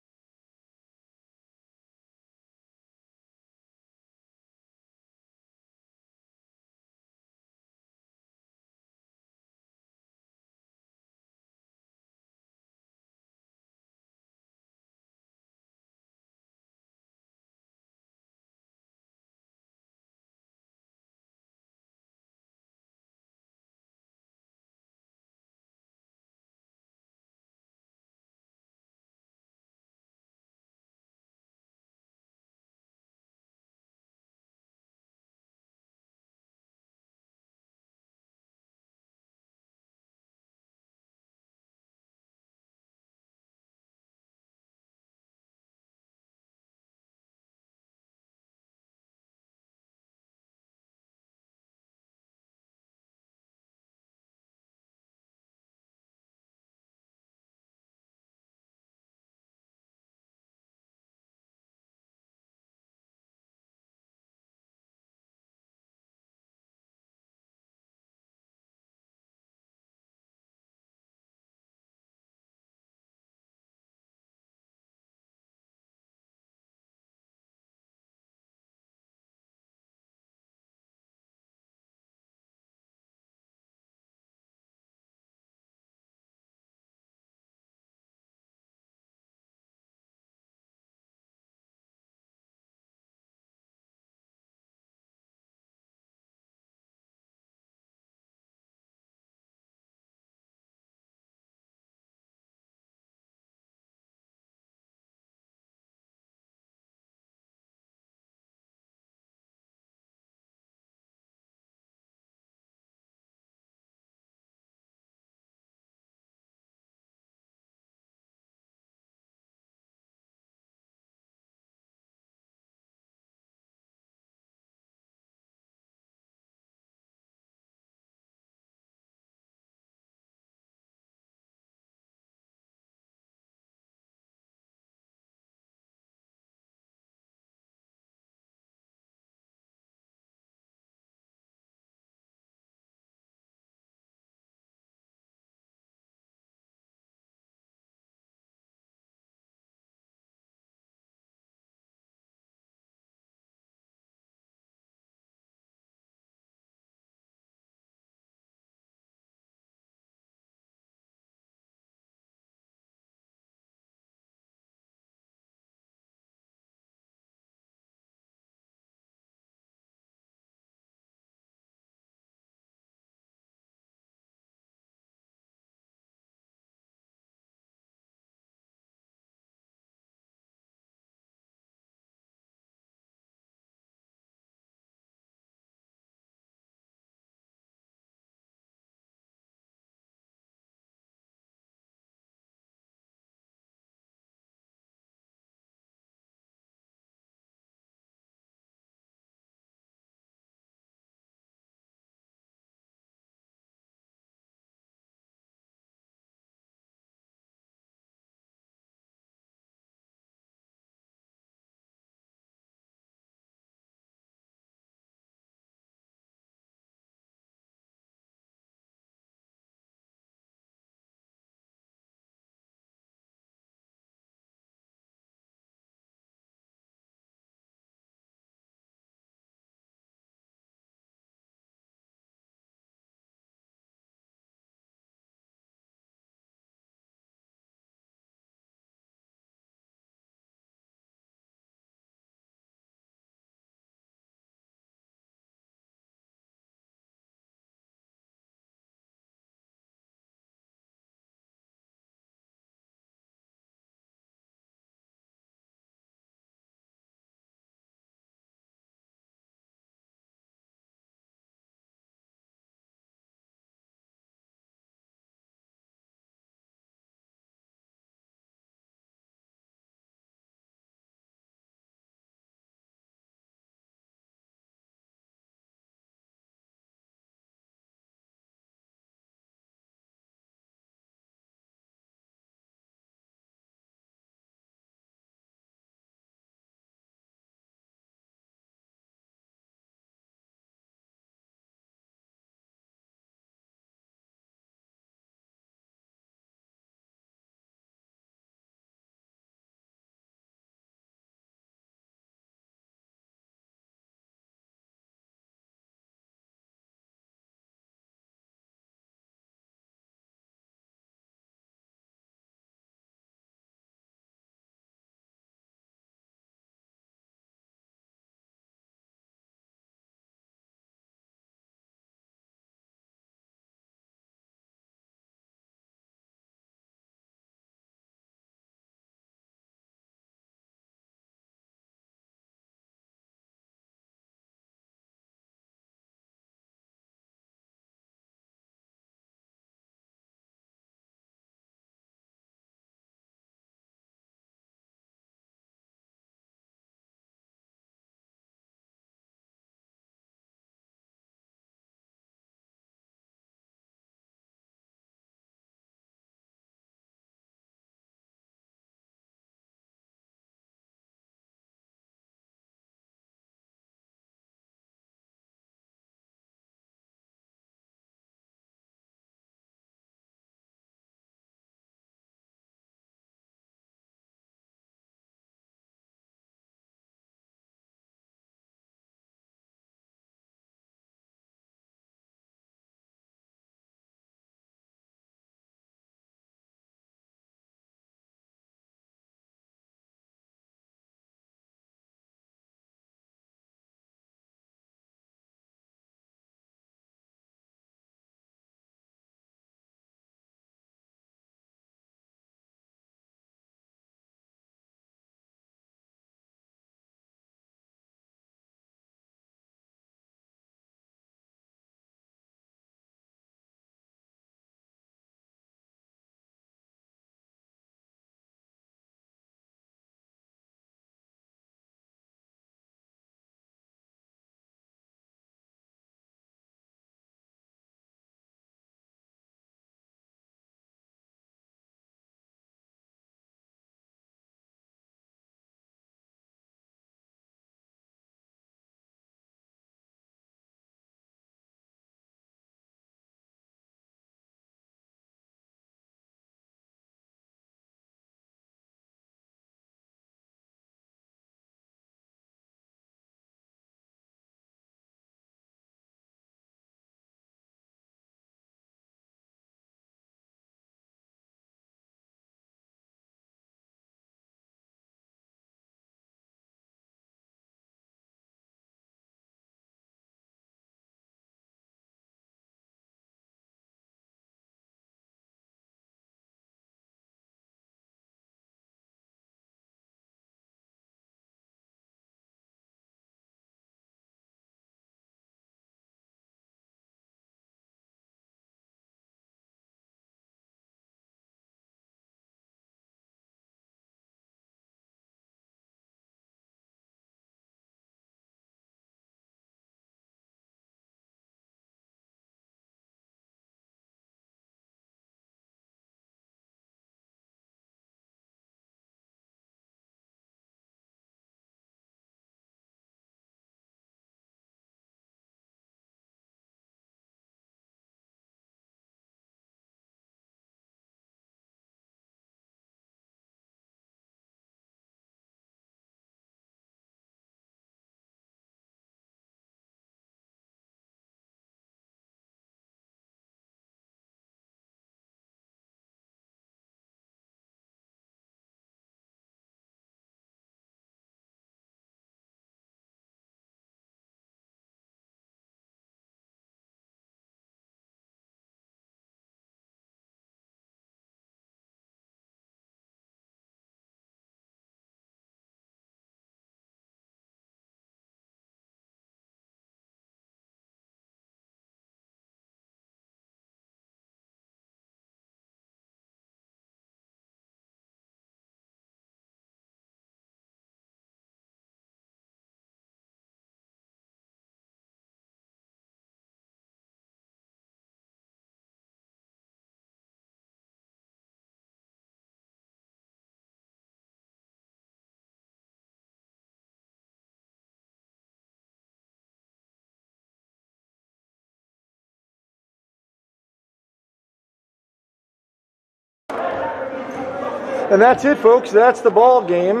And that's it, folks. That's the ball game.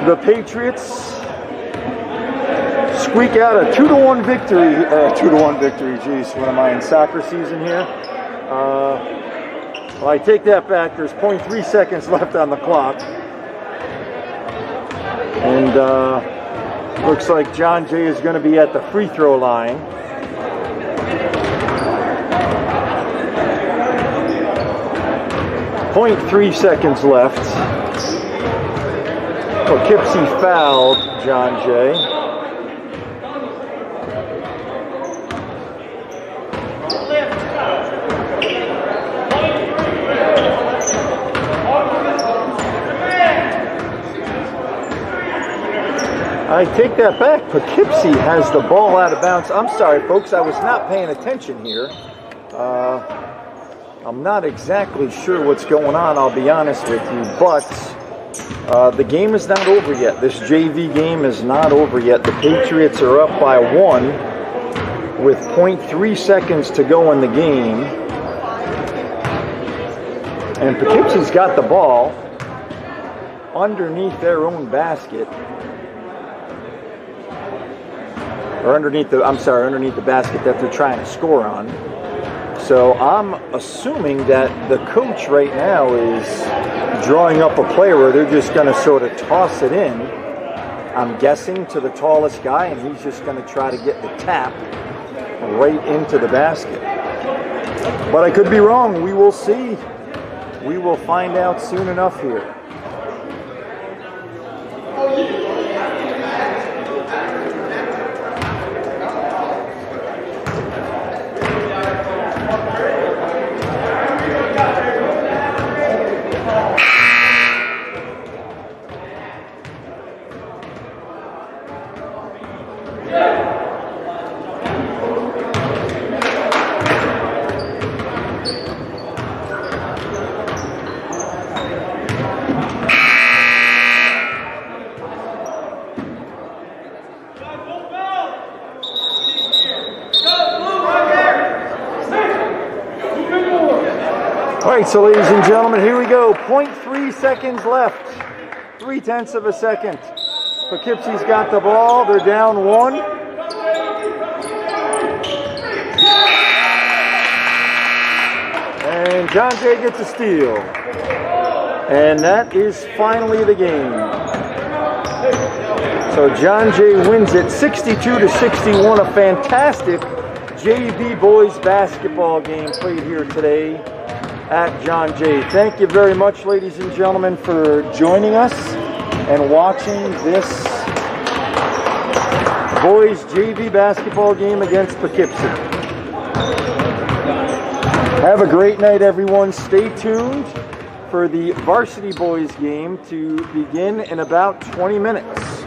The Patriots squeak out a 2-1 victory. 2-1 victory. Jeez, what am I in soccer season here? Well, I take that back. There's 0.3 seconds left on the clock. And looks like John Jay is going to be at the free throw line. .3 seconds left. Poughkeepsie fouled John Jay. I take that back. Poughkeepsie has the ball out of bounds. I'm sorry, folks. I was not paying attention here. I'm not exactly sure what's going on, I'll be honest with you. But the game is not over yet. This JV game is not over yet. The Patriots are up by 1 with 0.3 seconds to go in the game. And Poughkeepsie's got the ball underneath their own basket. Or underneath the basket that they're trying to score on. So I'm assuming that the coach right now is drawing up a play where they're just going to sort of toss it in, I'm guessing, to the tallest guy, and he's just going to try to get the tap right into the basket. But I could be wrong. We will see. We will find out soon enough here. All right, so ladies and gentlemen, here we go. 0.3 seconds left. 0.3 of a second. Poughkeepsie's got the ball. They're down 1. And John Jay gets a steal. And that is finally the game. So John Jay wins it 62-61. A fantastic JV boys basketball game played here today at John Jay. Thank you very much, ladies and gentlemen, for joining us and watching this boys JV basketball game against Poughkeepsie. Have a great night, everyone. Stay tuned for the varsity boys game to begin in about 20 minutes.